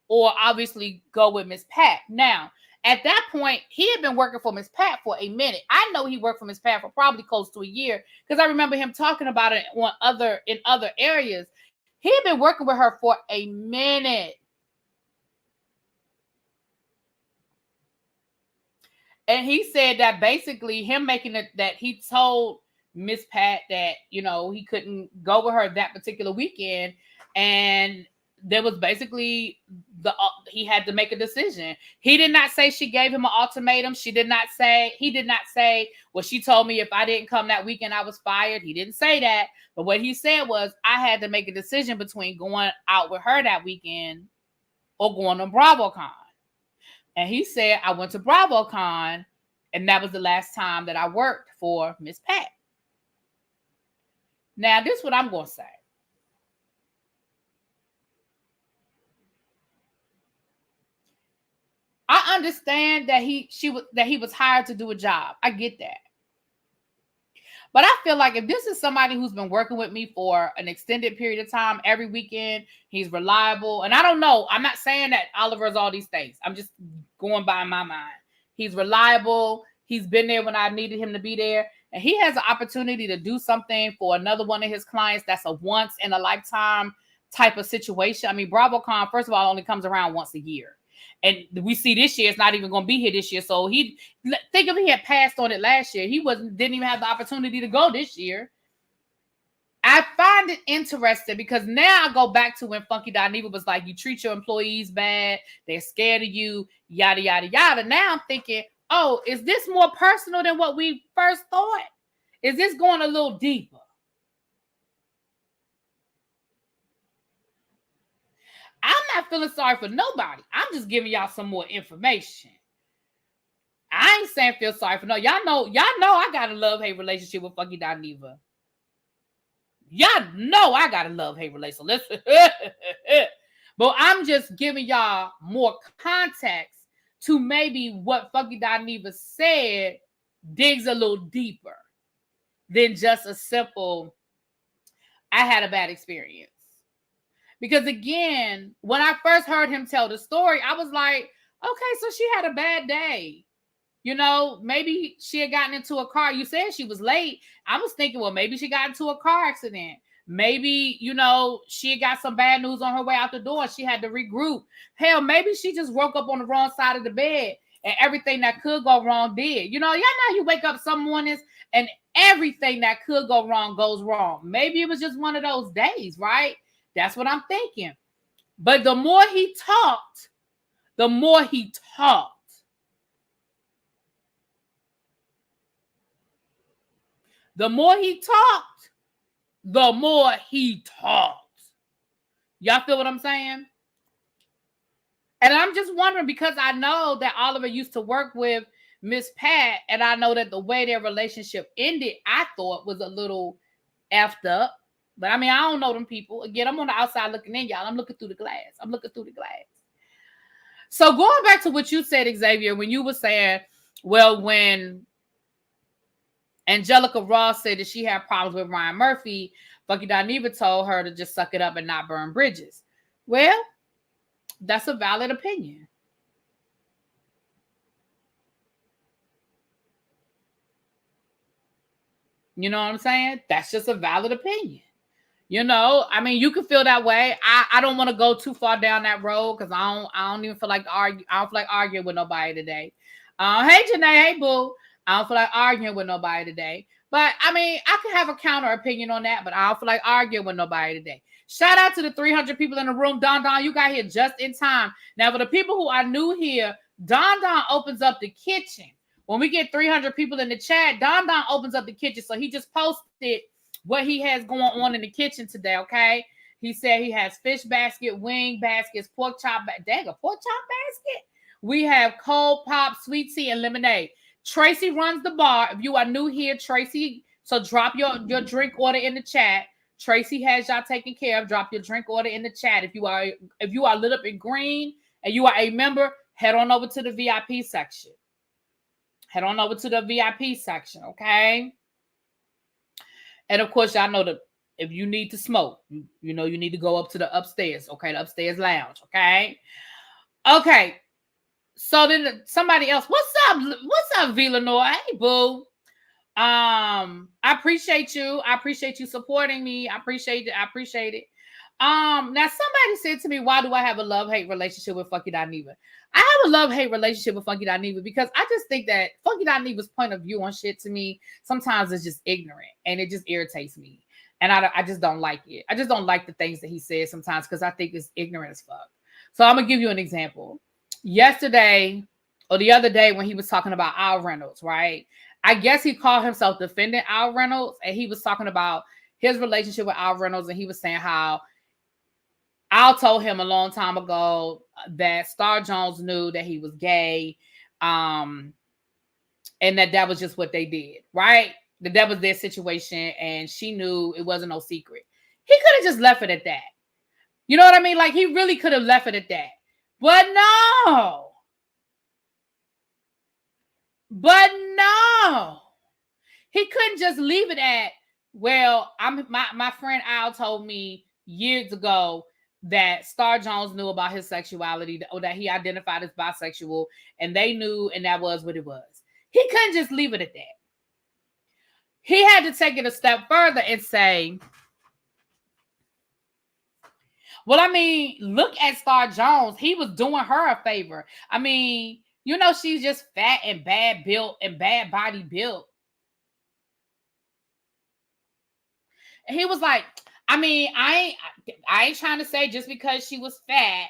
or obviously go with Miss Pat. Now, at that point, he had been working for Miss Pat for a minute. I know he worked for Miss Pat for probably close to a year, because I remember him talking about it in other areas. He had been working with her for a minute. And he said that basically him making it, that he told Miss Pat that, he couldn't go with her that particular weekend. And there was basically he had to make a decision. He did not say she gave him an ultimatum. He did not say, well, she told me if I didn't come that weekend, I was fired. He didn't say that. But what he said was, I had to make a decision between going out with her that weekend or going to BravoCon. And he said, I went to BravoCon, and that was the last time that I worked for Miss Pat. Now, this is what I'm going to say. I understand that he was hired to do a job. I get that. But I feel like if this is somebody who's been working with me for an extended period of time, every weekend, he's reliable. And I don't know. I'm not saying that Oliver's all these things. I'm just going by my mind. He's reliable. He's been there when I needed him to be there. And he has an opportunity to do something for another one of his clients that's a once in a lifetime type of situation. I mean, BravoCon, first of all, only comes around once a year. And we see this year it's not even going to be here this year. So think if he had passed on it last year, he didn't even have the opportunity to go this year. I find it interesting because now I go back to when Funky Dineva was like, you treat your employees bad, they're scared of you, yada, yada, yada. Now I'm thinking, oh, is this more personal than what we first thought? Is this going a little deeper? I'm not feeling sorry for nobody. I'm just giving y'all some more information. I ain't saying feel sorry for no. Y'all know I got a love-hate relationship with Funky Dineva. Y'all know I got a love-hate relationship. Listen. But I'm just giving y'all more context to maybe what Funky Dineva said digs a little deeper than just a simple, I had a bad experience. Because again, when I first heard him tell the story, I was like, okay, so she had a bad day. You know, maybe she had gotten into a car. You said she was late. I was thinking, well, maybe she got into a car accident. Maybe, you know, she had got some bad news on her way out the door. She had to regroup. Hell, maybe she just woke up on the wrong side of the bed and everything that could go wrong did. You know, y'all know you wake up some mornings and everything that could go wrong goes wrong. Maybe it was just one of those days, right? That's what I'm thinking. But the more he talked, the more he talked. The more he talked, the more he talked. Y'all feel what I'm saying? And I'm just wondering, because I know that Oliver used to work with Miss Pat, and I know that the way their relationship ended, I thought was a little effed up. But I mean, I don't know them people. Again, I'm on the outside looking in, y'all. I'm looking through the glass. So going back to what you said, Xavier, when you were saying, well, when Angelica Ross said that she had problems with Ryan Murphy, Funky Dineva told her to just suck it up and not burn bridges. Well, that's a valid opinion. You know what I'm saying? That's just a valid opinion. You know, I mean, you can feel that way. I don't want to go too far down that road because I don't even feel like argue. I don't feel like arguing with nobody today. Hey Janae, hey boo. I don't feel like arguing with nobody today. But I mean, I can have a counter opinion on that, but I don't feel like arguing with nobody today. Shout out to the 300 people in the room. Don, you got here just in time. Now, for the people who are new here, Don opens up the kitchen. When we get 300 people in the chat, Don opens up the kitchen. So he just posted what he has going on in the kitchen today, okay? He said he has fish basket, wing baskets, pork chop, a pork chop basket. We have cold pop, sweet tea, and lemonade. Tracy runs the bar. If you are new here, Tracy, so drop your drink order in the chat. Tracy has y'all taken care of. Drop your drink order in the chat. If you are lit up in green and you are a member, head on over to the VIP section. Head on over to the VIP section, okay? And of course, y'all know that if you need to smoke, you know you need to go up to the upstairs, okay? The upstairs lounge, okay? Okay. So then somebody else, what's up, Villanor? Hey, boo. I appreciate you. I appreciate you supporting me. I appreciate it. Now somebody said to me, why do I have a love-hate relationship with Funky Dineva? I have a love-hate relationship with Funky Dineva because I just think that Funky Dineva's point of view on shit to me sometimes is just ignorant and it just irritates me. And I just don't like it. I just don't like the things that he says sometimes because I think it's ignorant as fuck. So I'm going to give you an example. Yesterday or the other day when he was talking about Al Reynolds, right? I guess he called himself defending Al Reynolds and he was talking about his relationship with Al Reynolds and he was saying how Al told him a long time ago that Star Jones knew that he was gay and that was just what they did, right? that was their situation, and she knew it wasn't no secret. He could have just left it at that. You know what I mean? Like, he really could have left it at that. But no. He couldn't just leave it at, well, my friend Al told me years ago that Star Jones knew about his sexuality, or that he identified as bisexual, and they knew, and that was what it was. He couldn't just leave it at that. He had to take it a step further and say, well, I mean, look at Star Jones. He was doing her a favor. I mean, you know, she's just fat and bad built and bad body built. And he was like, I mean, I ain't trying to say just because she was fat,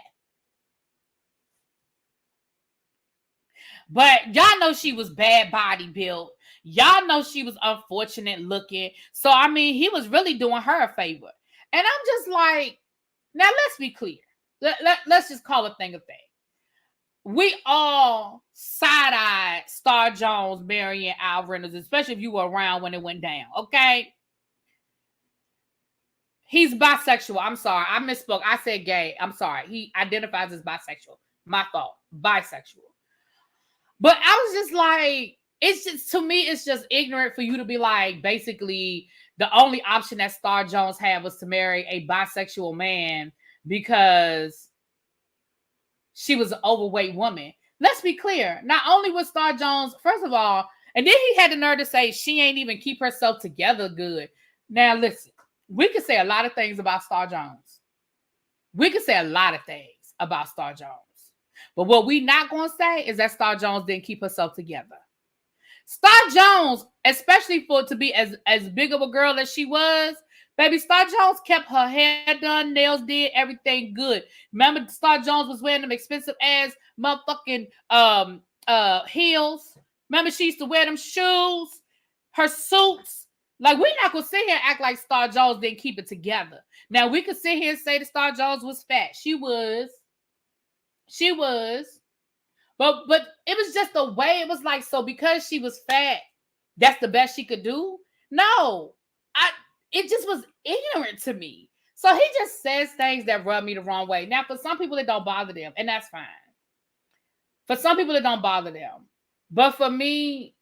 but y'all know she was bad body built. Y'all know she was unfortunate looking. So, I mean, he was really doing her a favor. And I'm just like, now let's be clear. Let's just call a thing a thing. We all side-eyed Star Jones marrying Al Reynolds, especially if you were around when it went down, okay? He's bisexual. I'm sorry. I misspoke. I said gay. I'm sorry. He identifies as bisexual. My fault. Bisexual. But I was just like, it's just, to me, it's just ignorant for you to be like, basically, the only option that Star Jones had was to marry a bisexual man because she was an overweight woman. Let's be clear. Not only was Star Jones, first of all, and then he had the nerve to say she ain't even keep herself together good. Now, listen, we could say a lot of things about Star Jones. We could say a lot of things about Star Jones. But what we not going to say is that Star Jones didn't keep herself together. Star Jones, especially for to be as big of a girl as she was, baby, Star Jones kept her hair done, nails did, everything good. Remember, Star Jones was wearing them expensive ass motherfucking heels. Remember, she used to wear them shoes, her suits. Like, we're not gonna sit here and act like Star Jones didn't keep it together. Now, we could sit here and say that Star Jones was fat. She was. But it was just the way it was like, so because she was fat, that's the best she could do? No. It just was ignorant to me. So he just says things that rub me the wrong way. Now, for some people, it don't bother them, and that's fine. For some people, it don't bother them. But for me,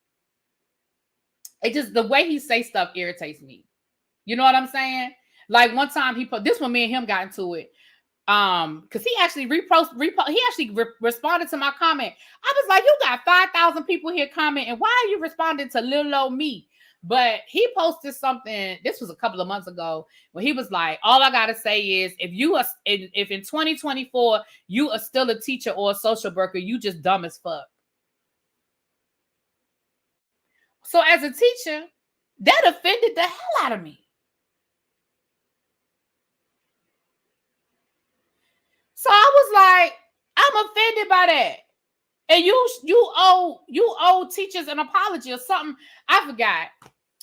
it just, the way he say stuff irritates me. You know what I'm saying? Like, one time this one, me and him got into it. Because he actually responded to my comment. I was like, you got 5,000 people here commenting. Why are you responding to little old me? But he posted something, this was a couple of months ago, where he was like, all I gotta say is, if in 2024 you are still a teacher or a social worker, you just dumb as fuck. So as a teacher, that offended the hell out of me. So I was like, I'm offended by that. And you owe teachers an apology or something. I forgot.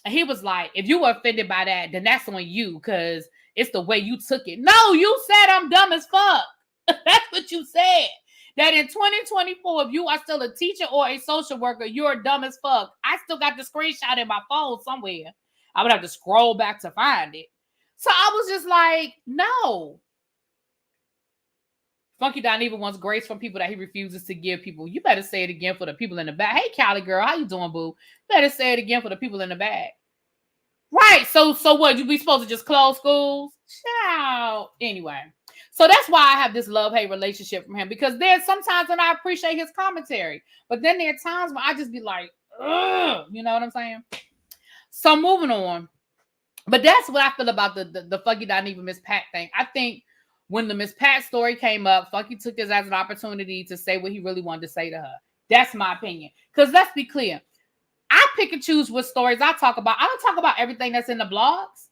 And he was like, if you were offended by that, then that's on you, because it's the way you took it. No, you said I'm dumb as fuck. That's what you said. That in 2024, if you are still a teacher or a social worker, you're dumb as fuck. I still got the screenshot in my phone somewhere. I would have to scroll back to find it. So I was just like, no. Funky Don even wants grace from people that he refuses to give people. You better say it again for the people in the back. Hey, Callie girl, how you doing, boo? Better say it again for the people in the back. Right. So what? You be supposed to just close schools? Ciao. Anyway. So that's why I have this love-hate relationship from him, because there's sometimes when I appreciate his commentary, but then there are times when I just be like, ugh, you know what I'm saying? So moving on. But that's what I feel about the Funky Don even Miss Pat thing. I think when the Miss Pat story came up, Funky took this as an opportunity to say what he really wanted to say to her. That's my opinion. Because let's be clear. I pick and choose what stories I talk about. I don't talk about everything that's in the blogs.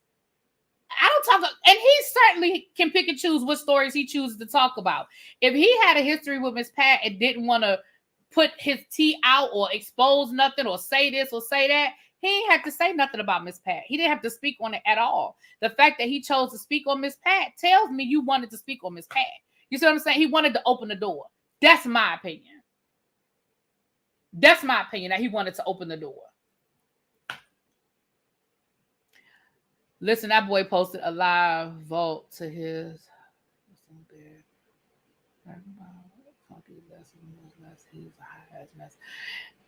And he certainly can pick and choose what stories he chooses to talk about. If he had a history with Miss Pat and didn't want to put his tea out or expose nothing or say this or say that, he ain't had to say nothing about Miss Pat. He didn't have to speak on it at all. The fact that he chose to speak on Miss Pat tells me you wanted to speak on Miss Pat. You see what I'm saying? He wanted to open the door. That's my opinion. That's my opinion, that he wanted to open the door. Listen, that boy posted a live vote to his.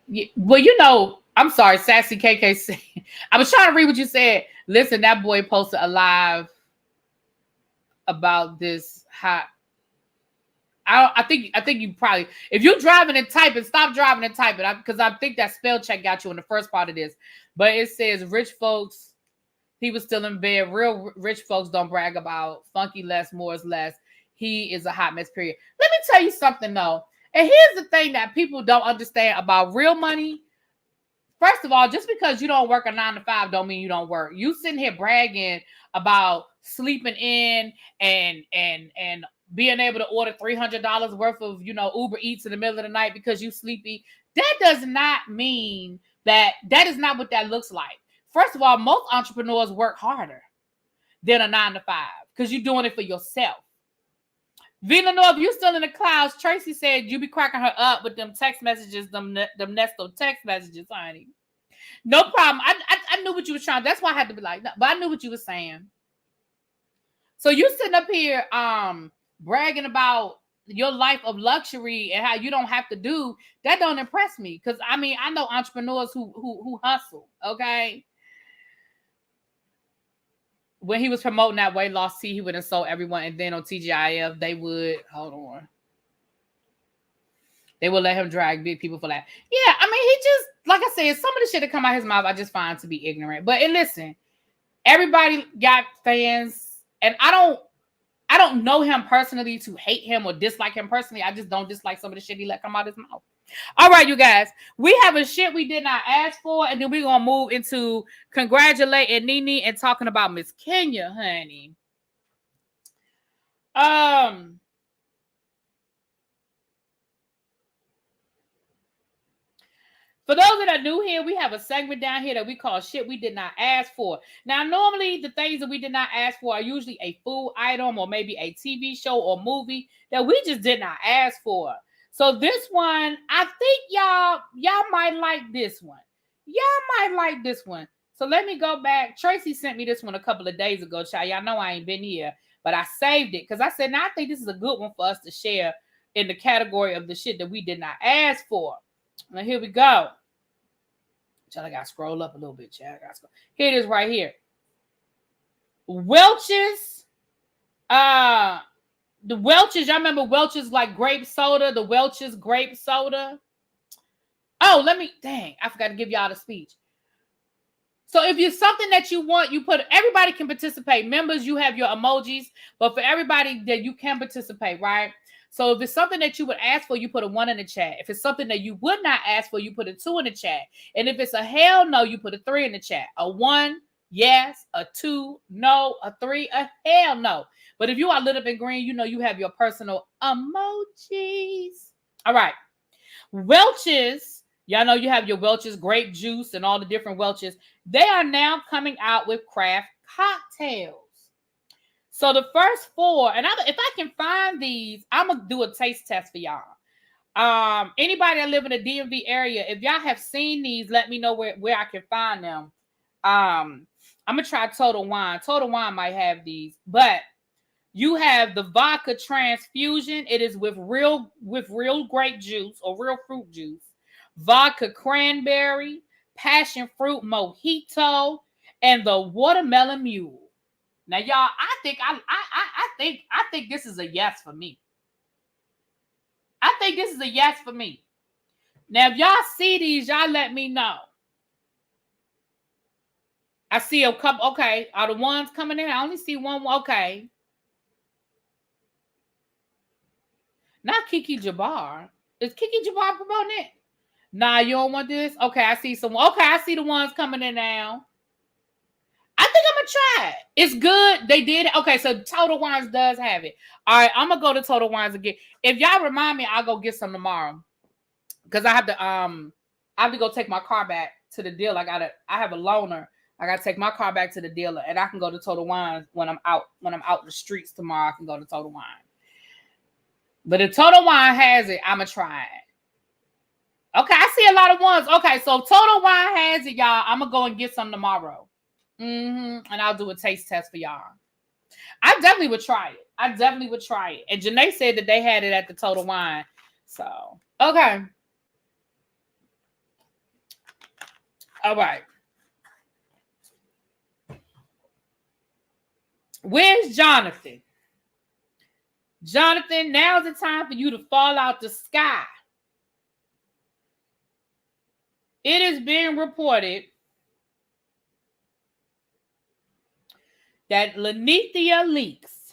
Yeah, well, you know, I'm sorry, Sassy KKC. I was trying to read what you said. Listen, that boy posted a live about this hot. I think you probably, if you're driving and typing, stop driving and typing, because I think that spell check got you in the first part of this. But it says rich folks, he was still in bed. Real rich folks don't brag about funky less, more is less. He is a hot mess, period. Let me tell you something though. And here's the thing that people don't understand about real money. First of all, just because you don't work a 9 to 5 don't mean you don't work. You sitting here bragging about sleeping in and being able to order $300 worth of, you know, Uber Eats in the middle of the night because you sleepy. That does not mean that is not what that looks like. First of all, most entrepreneurs work harder than a 9 to 5 because you're doing it for yourself. Villanova, you still in the clouds. Tracy said you be cracking her up with them text messages, them Nesto text messages, honey. No problem. I knew what you was trying. That's why I had to be like, no, but I knew what you were saying. So you sitting up here bragging about your life of luxury and how you don't have to do that. Don't impress me, because I mean I know entrepreneurs who hustle. Okay. When he was promoting that weight loss tea, he would have sold everyone, and then on TGIF they would they would let him drag big people for that. Yeah, I mean, he just, like I said, some of the shit that come out his mouth I just find to be ignorant. But and listen, everybody got fans, and I don't know him personally to hate him or dislike him personally. I just don't dislike some of the shit he let come out his mouth. All right, you guys, we have a shit we did not ask for, and then we're gonna move into congratulating Nene and talking about Miss Kenya, honey. For those that are new here, we have a segment down here that we call shit we did not ask for. Now, normally the things that we did not ask for are usually a food item or maybe a TV show or movie that we just did not ask for. So this one, I think y'all might like this one. Y'all might like this one. So let me go back. Tracy sent me this one a couple of days ago, child. Y'all know I ain't been here, but I saved it because I said, now I think this is a good one for us to share in the category of the shit that we did not ask for. Now here we go. Child, I gotta scroll up a little bit, child. Here it is right here. Welch's. The Welch's, y'all remember Welch's like grape soda, the Welch's grape soda? Oh, I forgot to give y'all the speech. So if it's something that you want, everybody can participate. Members, you have your emojis, but for everybody that you can participate, right? So if it's something that you would ask for, you put a 1 in the chat. If it's something that you would not ask for, you put a 2 in the chat. And if it's a hell no, you put a 3 in the chat. A 1, yes. A 2, no. A 3, a hell no. But if you are lit up in green, you know you have your personal emojis. All right. Welch's, y'all know you have your Welch's grape juice and all the different Welch's. They are now coming out with craft cocktails. So the first 4, and if I can find these, I'm going to do a taste test for y'all. Anybody that live in the DMV area, if y'all have seen these, let me know where I can find them. I'm going to try Total Wine. Total Wine might have these, but you have the vodka transfusion. It is with real grape juice or real fruit juice, vodka cranberry, passion fruit mojito, and the watermelon mule. Now, y'all, I think this is a yes for me. I think this is a yes for me. Now, if y'all see these, y'all let me know. I see a couple. Okay, are the ones coming in? I only see one. Okay. Not Kiki Jabbar. Is Kiki Jabbar promoting it? Nah, you don't want this? Okay, I see some. Okay, I see the ones coming in now. I think I'm going to try it. It's good. They did it. Okay, so Total Wines does have it. All right, I'm going to go to Total Wines again. If y'all remind me, I'll go get some tomorrow. Because I have to go take my car back to the dealer. I have a loaner. I got to take my car back to the dealer, and I can go to Total Wines when I'm out in the streets tomorrow. I can go to Total Wine. But if Total Wine has it, I'm going to try it. Okay, I see a lot of ones. Okay, so Total Wine has it, y'all. I'm going to go and get some tomorrow. And I'll do a taste test for y'all. I definitely would try it. And Janae said that they had it at the Total Wine. So, okay. All right. Where's Jonathan? Jonathan, now's the time for you to fall out the sky. It is being reported that Lanithia Leaks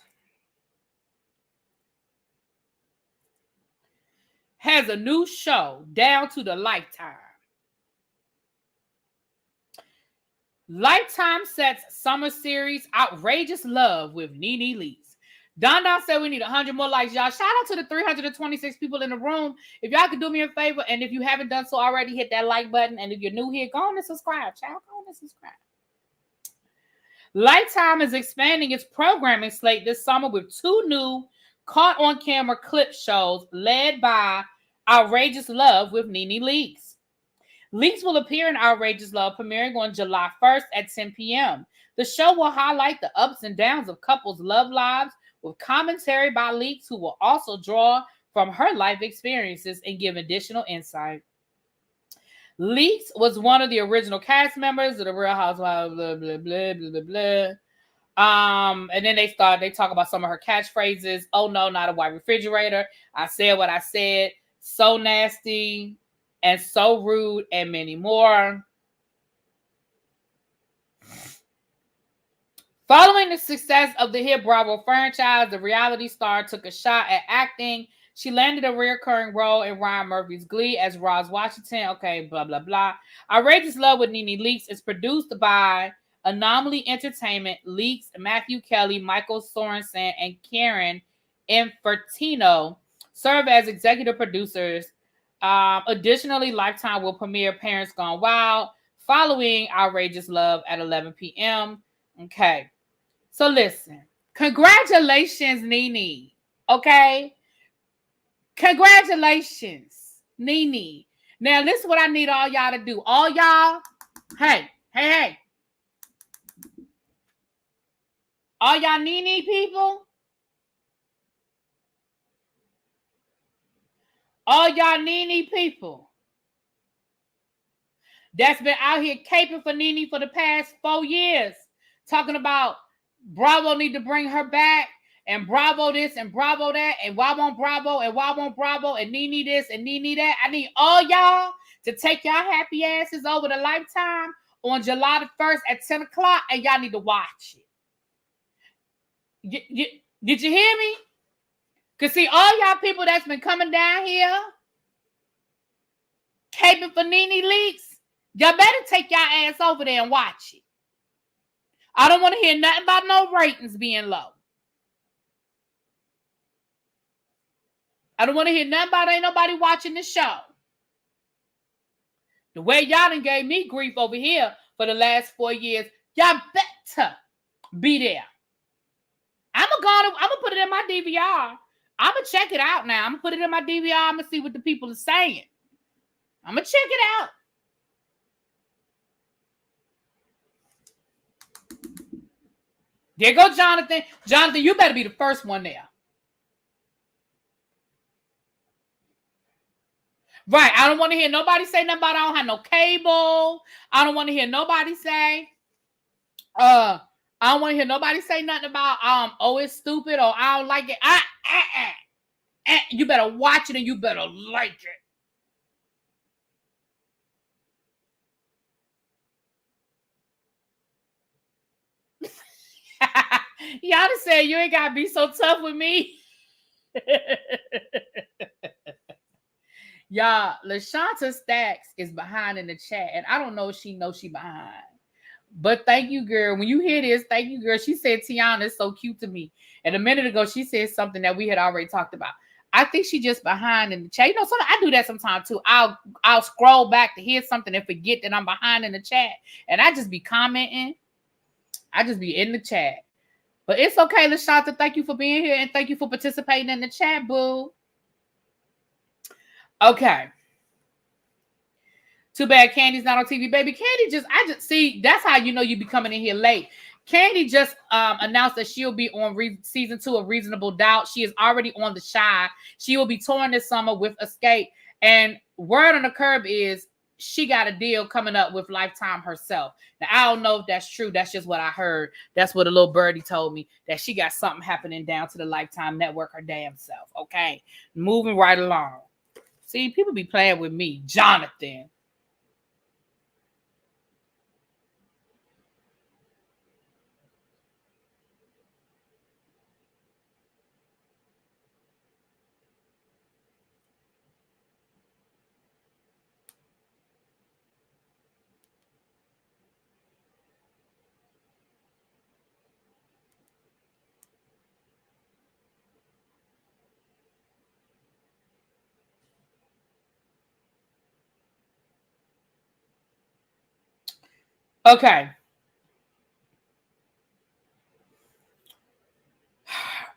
has a new show down to the Lifetime. Lifetime sets summer series Outrageous Love with Nene Leakes. Don said we need 100 more likes, y'all. Shout out to the 326 people in the room. If y'all could do me a favor, and if you haven't done so already, hit that like button. And if you're new here, go on and subscribe. Child, go on and subscribe. Lifetime is expanding its programming slate this summer with 2 new caught-on-camera clip shows led by Outrageous Love with Nene Leakes. Leakes will appear in Outrageous Love, premiering on July 1st at 10 p.m. The show will highlight the ups and downs of couples' love lives with commentary by Leakes, who will also draw from her life experiences and give additional insight. Leakes was one of the original cast members of the Real Housewives, blah, blah, blah, blah, blah, blah. And then they talk about some of her catchphrases. Oh no, not a white refrigerator. I said what I said. So nasty and so rude, and many more. Following the success of the hit Bravo franchise, the reality star took a shot at acting. She landed a recurring role in Ryan Murphy's Glee as Roz Washington. Okay, blah, blah, blah. Outrageous Love with Nene Leakes is produced by Anomaly Entertainment. Leakes, Matthew Kelly, Michael Sorensen, and Karen Infertino serve as executive producers. Additionally, Lifetime will premiere Parents Gone Wild following Outrageous Love at 11 p.m. Okay. So listen. Congratulations, Nene. Okay? Congratulations, Nene. Now, this is what I need all y'all to do. All y'all, hey. All y'all Nene people. All y'all Nene people that's been out here caping for Nene for the past 4 years, talking about Bravo need to bring her back, and Bravo this and Bravo that, and why won't Bravo, and Nene this and Nene that. I need all y'all to take y'all happy asses over to Lifetime on July the 1st at 10 o'clock, and y'all need to watch it. Did you hear me? Because see, all y'all people that's been coming down here caping for Nene Leakes, y'all better take y'all ass over there and watch it. I don't want to hear nothing about no ratings being low. I don't want to hear nothing about ain't nobody watching the show. The way y'all done gave me grief over here for the last 4 years, y'all better be there. I'm gonna put it in my DVR. I'm gonna check it out now. I'm gonna put it in my DVR. I'm gonna see what the people are saying. I'm gonna check it out. There go Jonathan. Jonathan, you better be the first one there. Right. I don't want to hear nobody say nothing about I don't have no cable. I don't want to hear nobody say, I don't want to hear nobody say nothing about oh, it's stupid or I don't like it. You better watch it and you better like it. Y'all just said you ain't gotta be so tough with me. Y'all, LaShanta Stacks is behind in the chat, and I don't know if she knows she behind. But thank you, girl. When you hear this, thank you, girl. She said Teyana is so cute to me. And a minute ago, she said something that we had already talked about. I think she just behind in the chat. You know, I do that sometimes too. I'll scroll back to hear something and forget that I'm behind in the chat. And I just be commenting. I just be in the chat. But it's okay, LaShanta. Thank you for being here and thank you for participating in the chat, boo. Okay. Too bad Candy's not on TV, baby. I just see, that's how you know you be coming in here late. Candy just announced that she'll be on season 2 of Reasonable Doubt. She is already on The Shy. She will be touring this summer with Escape. And word on the curb is she got a deal coming up with Lifetime herself. Now, I don't know if that's true. That's just what I heard. That's what a little birdie told me, that she got something happening down to the Lifetime network her damn self. Okay, moving right along. See, people be playing with me. Jonathan. Okay.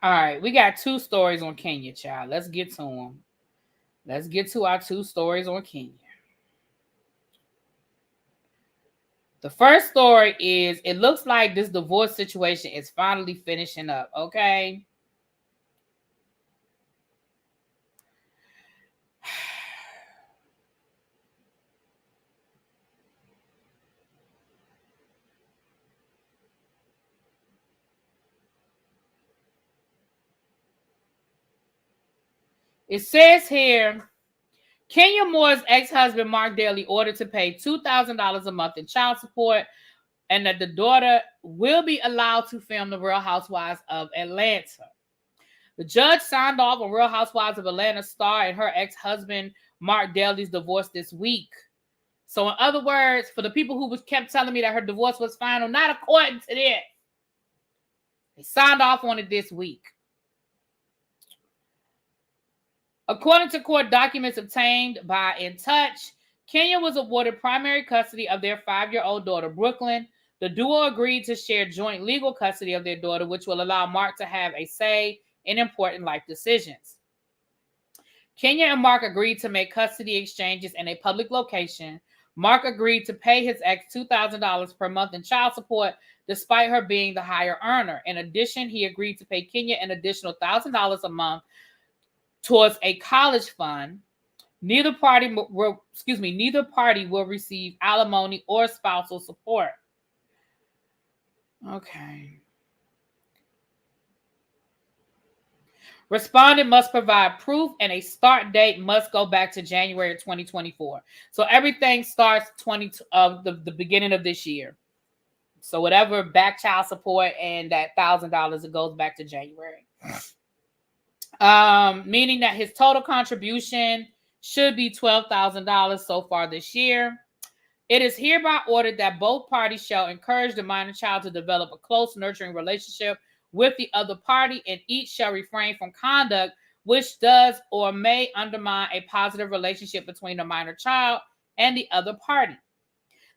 All right. We got 2 stories on Kenya, child. Let's get to them. Let's get to our 2 stories on Kenya. The first story is, it looks like this divorce situation is finally finishing up. Okay. It says here, Kenya Moore's ex-husband, Mark Daly, ordered to pay $2,000 a month in child support, and that the daughter will be allowed to film The Real Housewives of Atlanta. The judge signed off on Real Housewives of Atlanta star and her ex-husband, Mark Daly's divorce this week. So in other words, for the people who kept telling me that her divorce was final, not according to this. They signed off on it this week. According to court documents obtained by In Touch, Kenya was awarded primary custody of their 5-year-old daughter, Brooklyn. The duo agreed to share joint legal custody of their daughter, which will allow Mark to have a say in important life decisions. Kenya and Mark agreed to make custody exchanges in a public location. Mark agreed to pay his ex $2,000 per month in child support, despite her being the higher earner. In addition, he agreed to pay Kenya an additional $1,000 a month towards a college fund. Neither party will receive alimony or spousal support. Okay. Respondent must provide proof, and a start date must go back to January 2024. So everything starts the beginning of this year. So whatever back child support and that $1,000, it goes back to January. Meaning that his total contribution should be $12,000 so far this year. It is hereby ordered that both parties shall encourage the minor child to develop a close, nurturing relationship with the other party, and each shall refrain from conduct which does or may undermine a positive relationship between the minor child and the other party.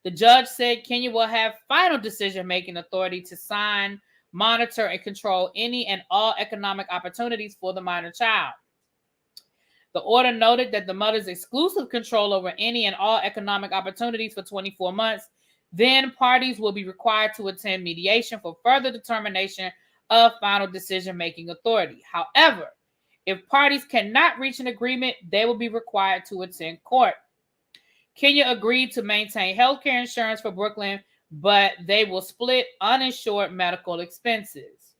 The judge said Kenya will have final decision-making authority to sign, monitor, and control any and all economic opportunities for the minor child. The order noted that the mother's exclusive control over any and all economic opportunities for 24 months. Then parties will be required to attend mediation for further determination of final decision-making authority. However, if parties cannot reach an agreement, they will be required to attend court. Kenya agreed to maintain health care insurance for Brooklyn, but they will split uninsured medical expenses.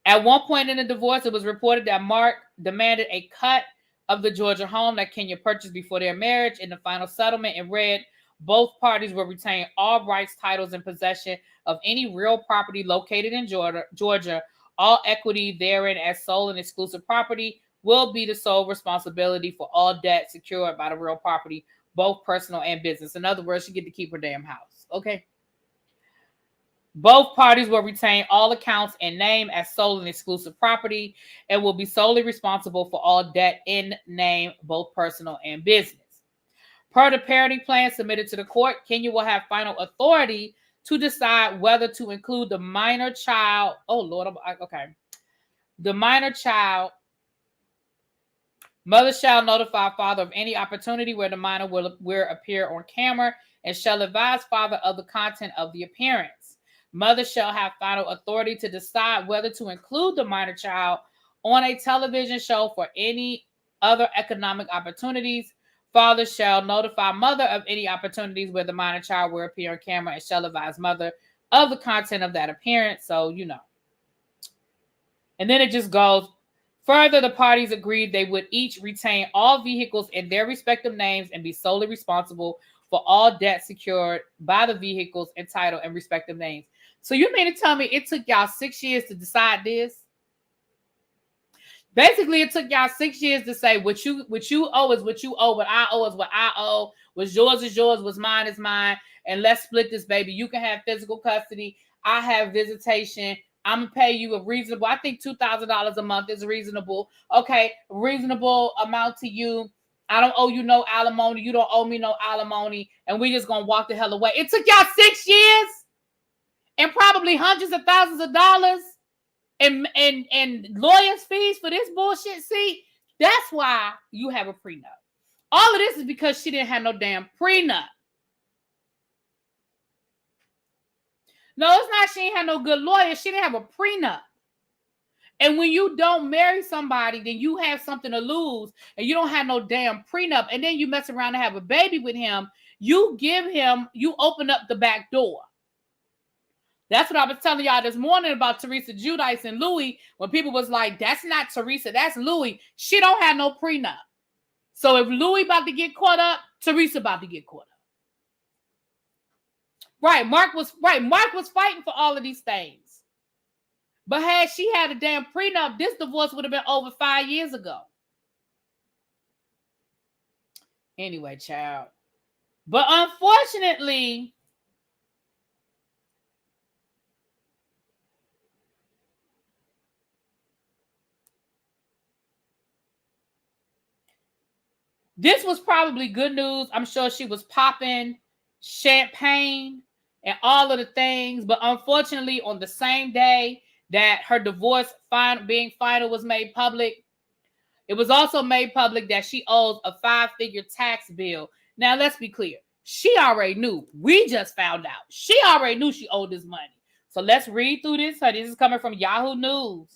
At one point in the divorce, it was reported that Mark demanded a cut of the Georgia home that Kenya purchased before their marriage. In the final settlement, it read, both parties will retain all rights, titles, and possession of any real property located in Georgia. All equity therein as sole and exclusive property will be the sole responsibility for all debt secured by the real property, both personal and business. In other words, she get to keep her damn house. Okay. Both parties will retain all accounts and name as sole and exclusive property and will be solely responsible for all debt in name, both personal and business. Per the parenting plan submitted to the court, Kenya will have final authority to decide whether to include the minor child. Oh, Lord. Okay. The minor child Mother shall notify father of any opportunity where the minor will appear on camera and shall advise father of the content of the appearance. Mother shall have final authority to decide whether to include the minor child on a television show for any other economic opportunities. Father shall notify mother of any opportunities where the minor child will appear on camera and shall advise mother of the content of that appearance. So, you know. And then it just goes. Further, the parties agreed they would each retain all vehicles in their respective names and be solely responsible for all debt secured by the vehicles and title and respective names. So you mean to tell me it took y'all 6 years to decide this? Basically, it took y'all 6 years to say what you owe is what you owe, what I owe is what I owe, what's yours is yours, what's mine is mine, and let's split this, baby. You can have physical custody. I have visitation. I'm gonna pay you a reasonable. I think $2,000 a month is reasonable. Okay, reasonable amount to you. I don't owe you no alimony. You don't owe me no alimony, and we just gonna walk the hell away. It took y'all 6 years and probably hundreds of thousands of dollars and lawyers' fees for this bullshit. See, that's why you have a prenup. All of this is because she didn't have no damn prenup. No, it's not she ain't had no good lawyer. She didn't have a prenup. And when you don't marry somebody, then you have something to lose and you don't have no damn prenup. And then you mess around and have a baby with him. You open up the back door. That's what I was telling y'all this morning about Teresa Giudice and Louis. When people was like, that's not Teresa, that's Louis. She don't have no prenup. So if Louis about to get caught up, Teresa about to get caught up. Right, Mark was fighting for all of these things. But had she had a damn prenup, this divorce would have been over 5 years ago. Anyway, child. But unfortunately, this was probably good news. I'm sure she was popping champagne and all of the things. But unfortunately, on the same day that her divorce being final was made public, it was also made public that she owes a 5-figure tax bill. Now, let's be clear. She already knew. We just found out. She already knew she owed this money. So let's read through this. This is coming from Yahoo News.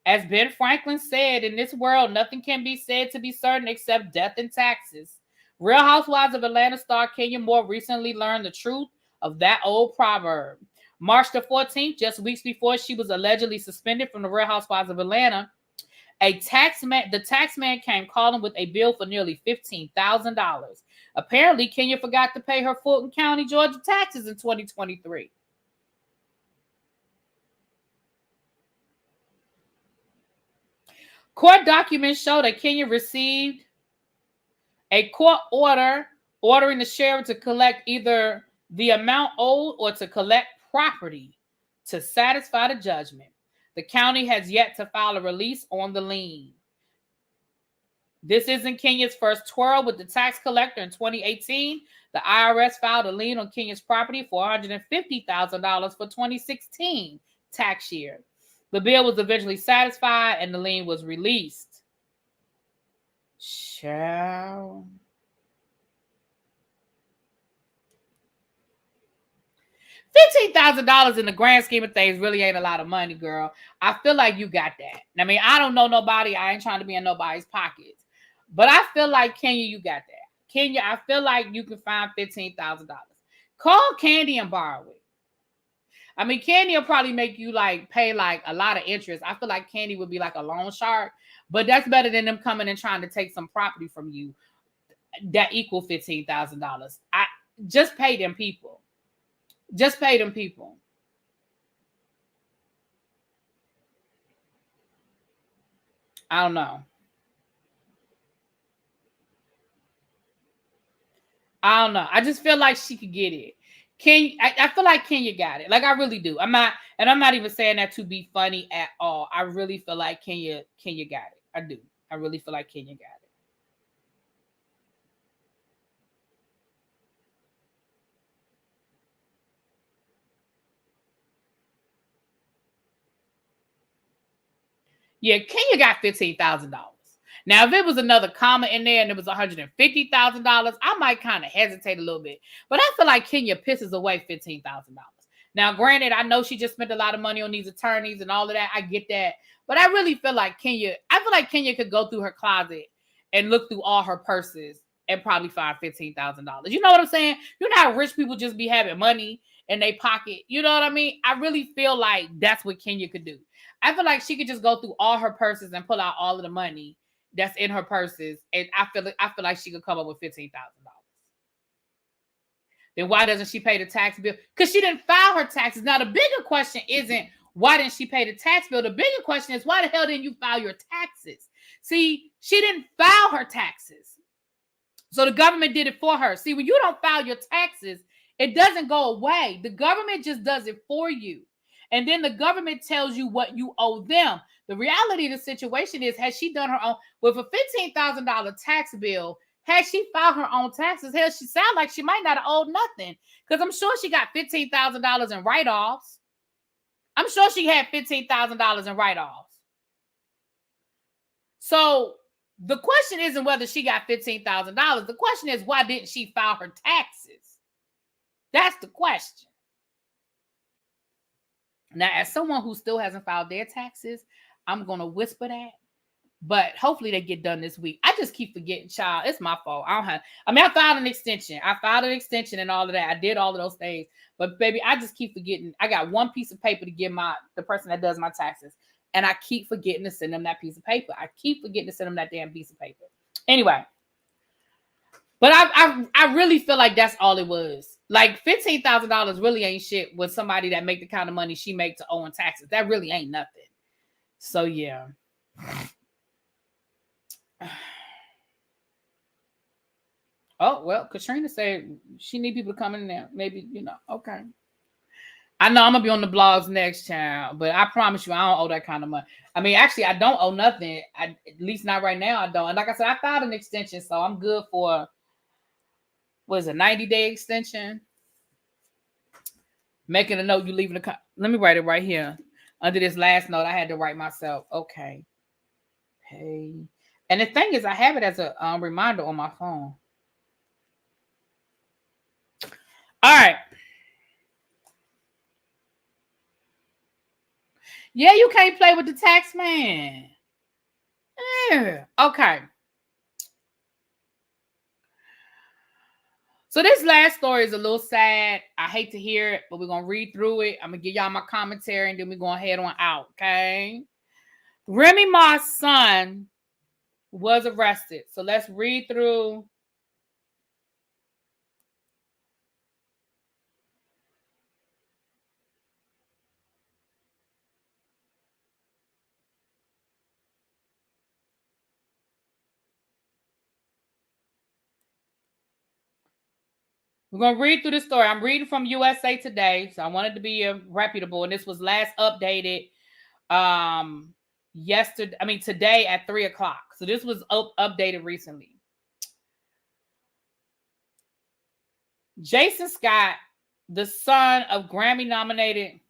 As Ben Franklin said, in this world, nothing can be said to be certain except death and taxes. Real Housewives of Atlanta star Kenya Moore recently learned the truth of that old proverb. March the 14th, just weeks before she was allegedly suspended from the Real Housewives of Atlanta, the taxman came calling with a bill for nearly $15,000. Apparently, Kenya forgot to pay her Fulton County, Georgia taxes in 2023. Court documents show that Kenya received a court order ordering the sheriff to collect either the amount owed or to collect property to satisfy the judgment. The county has yet to file a release on the lien. This isn't Kenya's first twirl with the tax collector. In 2018, the IRS filed a lien on Kenya's property for $150,000 for 2016 tax year. The bill was eventually satisfied and the lien was released. Ciao. $15,000 in the grand scheme of things really ain't a lot of money, girl. I feel like you got that. I mean, I don't know nobody. I ain't trying to be in nobody's pockets. But I feel like, Kenya, you got that. Kenya, I feel like you can find $15,000. Call Candy and borrow it. I mean, Candy will probably make you pay a lot of interest. I feel like Candy would be like a loan shark, but that's better than them coming and trying to take some property from you that equal $15,000. I just pay them people. Just pay them people. I don't know. I just feel like she could get it. I feel like Kenya got it. Like, I really do. I'm not even saying that to be funny at all. I really feel like Kenya got it. I do. I really feel like Kenya got it. Yeah, Kenya got $15,000. Now, if it was another comma in there and it was $150,000, I might kind of hesitate a little bit. But I feel like Kenya pisses away $15,000. Now, granted, I know she just spent a lot of money on these attorneys and all of that. I get that. But I really feel like Kenya could go through her closet and look through all her purses and probably find $15,000. You know what I'm saying? You know how rich people just be having money in their pocket. You know what I mean? I really feel like that's what Kenya could do. I feel like she could just go through all her purses and pull out all of the money that's in her purses, and I feel like she could come up with $15,000. Then why doesn't she pay the tax bill? Because she didn't file her taxes. Now the bigger question isn't why didn't she pay the tax bill? The bigger question is why the hell didn't you file your taxes? See, she didn't file her taxes, so the government did it for her. See, when you don't file your taxes, it doesn't go away. The government just does it for you. And then the government tells you what you owe them. The reality of the situation is, has she done her own, with a $15,000 tax bill, had she filed her own taxes, hell, she sounds like she might not have owed nothing. Because I'm sure she got $15,000 in write-offs. I'm sure she had $15,000 in write-offs. So the question isn't whether she got $15,000. The question is, why didn't she file her taxes? That's the question. Now, as someone who still hasn't filed their taxes, I'm going to whisper that. But hopefully they get done this week. I just keep forgetting, child. It's my fault. I filed an extension. I filed an extension and all of that. I did all of those things. But baby, I just keep forgetting. I got one piece of paper to give the person that does my taxes. And I keep forgetting to send them that piece of paper. I keep forgetting to send them that damn piece of paper. Anyway. But I really feel like that's all it was. Like $15,000 really ain't shit with somebody that make the kind of money she make to owe in taxes. That really ain't nothing. So yeah. Oh, well, Katrina said she need people to come in there. Maybe, okay. I know I'm going to be on the blogs next, child, but I promise you, I don't owe that kind of money. I mean, actually, I don't owe nothing. At least not right now, I don't. And like I said, I filed an extension, so I'm good for, what is it, 90-day extension? Making a note, you leaving the... Let me write it right here. Under this last note, I had to write myself. Okay. Hey. And the thing is, I have it as a reminder on my phone. All right. Yeah, you can't play with the tax man. Yeah. Okay. So this last story is a little sad. I hate to hear it, but we're going to read through it. I'm going to give y'all my commentary, and then we're going to head on out, okay? Remy Ma's son was arrested. So let's read through. We're going to read through this story. I'm reading from USA Today, so I wanted to be reputable, and this was last updated today at 3:00. So this was updated recently. Jason Scott, the son of Grammy-nominated...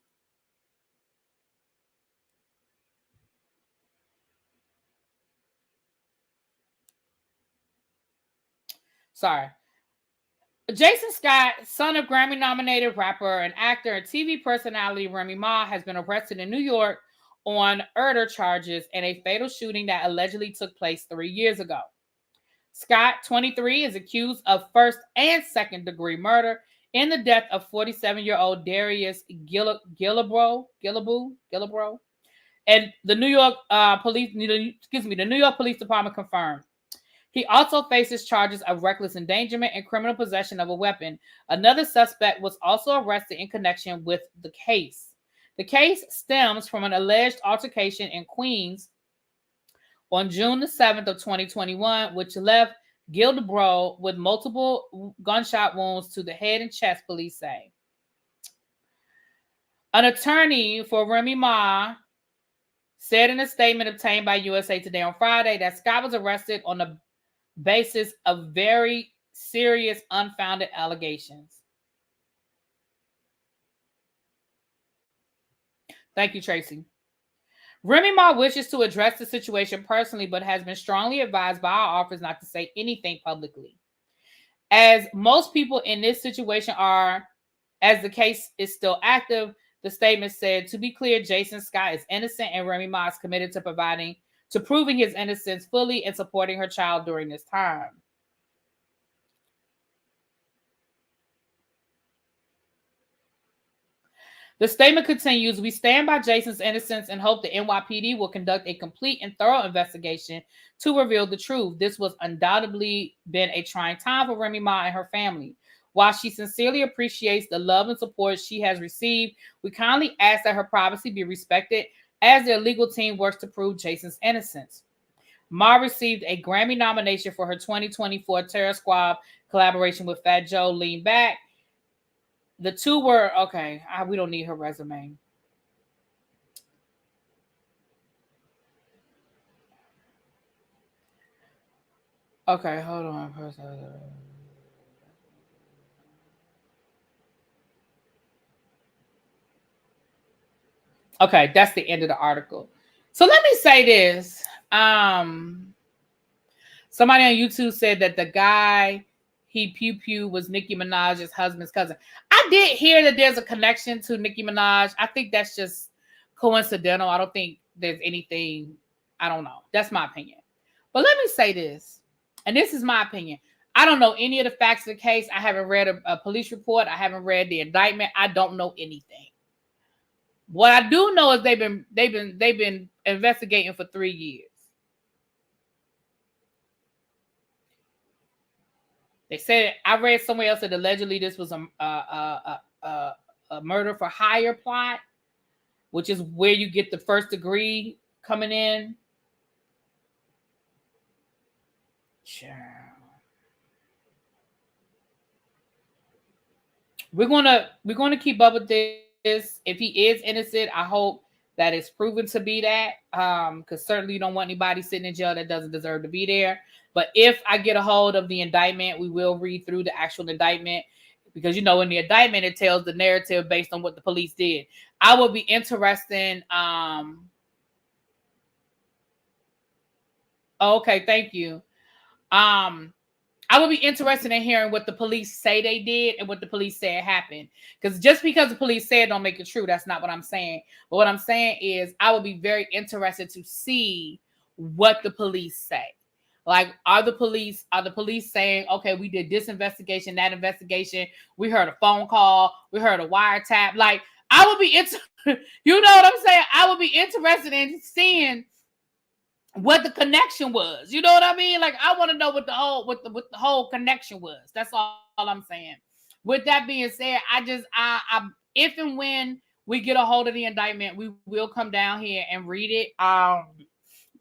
Jason Scott, son of Grammy-nominated rapper and actor and TV personality Remy Ma, has been arrested in New York on murder charges in a fatal shooting that allegedly took place 3 years ago. Scott, 23, is accused of first and second degree murder in the death of 47-year-old Darius Gillibro, and the New York Police Department confirmed. He also faces charges of reckless endangerment and criminal possession of a weapon. Another suspect was also arrested in connection with the case. The case stems from an alleged altercation in Queens on June the 7th of 2021, which left Gildebro with multiple gunshot wounds to the head and chest, police say. An attorney for Remy Ma said in a statement obtained by USA Today on Friday that Scott was arrested on the basis of very serious, unfounded allegations. Thank you, Tracy. Remy Ma wishes to address the situation personally, but has been strongly advised by our office not to say anything publicly. As most people in this situation are, as the case is still active, the statement said, to be clear, Jason Scott is innocent and Remy Ma is committed to proving his innocence fully and supporting her child during this time. The statement continues, we stand by Jason's innocence and hope the NYPD will conduct a complete and thorough investigation to reveal the truth. This was undoubtedly been a trying time for Remy Ma and her family. While she sincerely appreciates the love and support she has received, we kindly ask that her privacy be respected as their legal team works to prove Jason's innocence. Ma received a Grammy nomination for her 2024 Terror Squad collaboration with Fat Joe, Lean Back. The two were, okay, we don't need her resume. Okay, hold on. Okay, that's the end of the article. So let me say this. Somebody on YouTube said that the guy he pew was Nicki Minaj's husband's cousin. I did hear that there's a connection to Nicki Minaj. I think that's just coincidental. I don't think there's anything. I don't know. That's my opinion. But let me say this, and this is my opinion. I don't know any of the facts of the case. I haven't read a police report. I haven't read the indictment. I don't know anything. What I do know is they've been investigating for 3 years. They said, I read somewhere else that allegedly this was a murder for hire plot, which is where you get the first degree coming in. Sure. We're gonna keep up with this. If he is innocent, I hope that it's proven to be that. Because certainly you don't want anybody sitting in jail that doesn't deserve to be there. But if I get a hold of the indictment, we will read through the actual indictment. Because in the indictment it tells the narrative based on what the police did. I would be interested. Okay, thank you. I would be interested in hearing what the police say they did and what the police said happened. Because just because the police said don't make it true, that's not what I'm saying. But what I'm saying is I would be very interested to see what the police say. Like, are the police saying, okay, we did this investigation, that investigation, we heard a phone call, we heard a wiretap. Like, I would be you know what I'm saying? I would be interested in seeing what the connection was. You know what I mean? Like, I want to know what the whole connection was. That's all I'm saying. With that being said, I if and when we get a hold of the indictment, we will come down here and read it.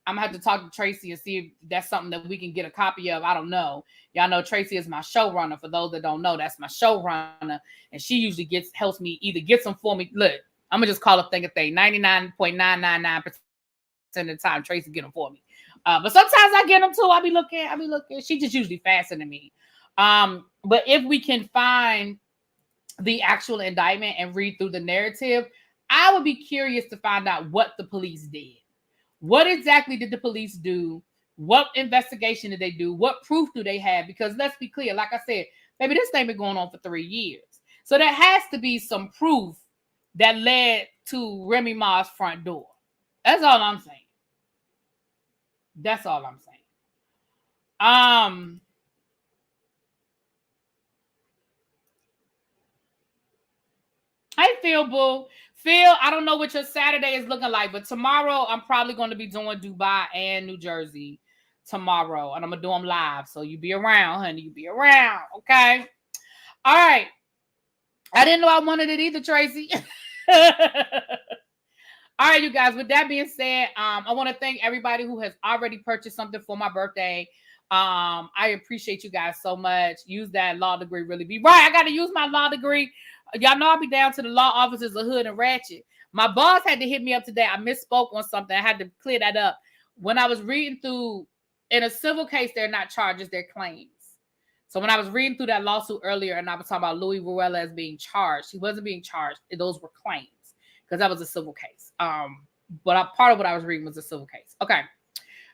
I'm gonna have to talk to Tracy and see if that's something that we can get a copy of. I don't know. Y'all know Tracy is my showrunner. For those that don't know, that's my showrunner, and she usually helps me either get some for me. Look, I'm gonna just call a thing a thing. 99.999% of the time, Tracy get them for me. But sometimes I get them too. I be looking. She just usually faster than me. But if we can find the actual indictment and read through the narrative, I would be curious to find out what the police did. What exactly did the police do? What investigation did they do? What proof do they have? Because let's be clear, like I said, maybe this thing been going on for 3 years. So there has to be some proof that led to Remy Ma's front door. That's all I'm saying. That's all I'm saying. Hey, Phil, boo. Phil, I don't know what your Saturday is looking like, but tomorrow I'm probably going to be doing Dubai and New Jersey tomorrow, and I'm going to do them live. So you be around, honey. You be around, okay? All right. I didn't know I wanted it either, Tracy. All right, you guys. With that being said, I want to thank everybody who has already purchased something for my birthday. I appreciate you guys so much. Use that law degree, really be right. I got to use my law degree. Y'all know I'll be down to the law offices of Hood and Ratchet. My boss had to hit me up today. I misspoke on something. I had to clear that up. When I was reading through, in a civil case, they're not charges, they're claims. So when I was reading through that lawsuit earlier and I was talking about Louis Ruella as being charged, he wasn't being charged. Those were claims because that was a civil case. but part of what I was reading was a silver case. Okay.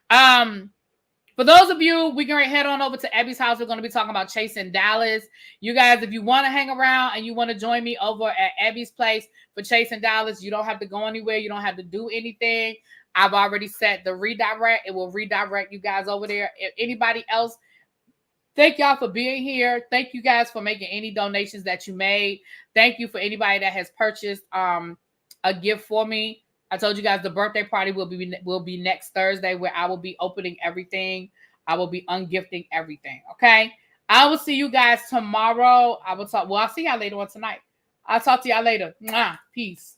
For those of you, we can head on over to Abby's house. We're going to be talking about Chasing Dallas. You guys, if you want to hang around and you want to join me over at Abby's place for Chasing Dallas, you don't have to go anywhere. You don't have to do anything. I've already set the redirect. It will redirect you guys over there. If anybody else, thank y'all for being here. Thank you guys for making any donations that you made. Thank you for anybody that has purchased a gift for me. I told you guys the birthday party will be next Thursday, where I will be opening everything. I will be ungifting everything. Okay. I will see you guys tomorrow. I'll see y'all later on tonight. I'll talk to y'all later. Mwah. Peace.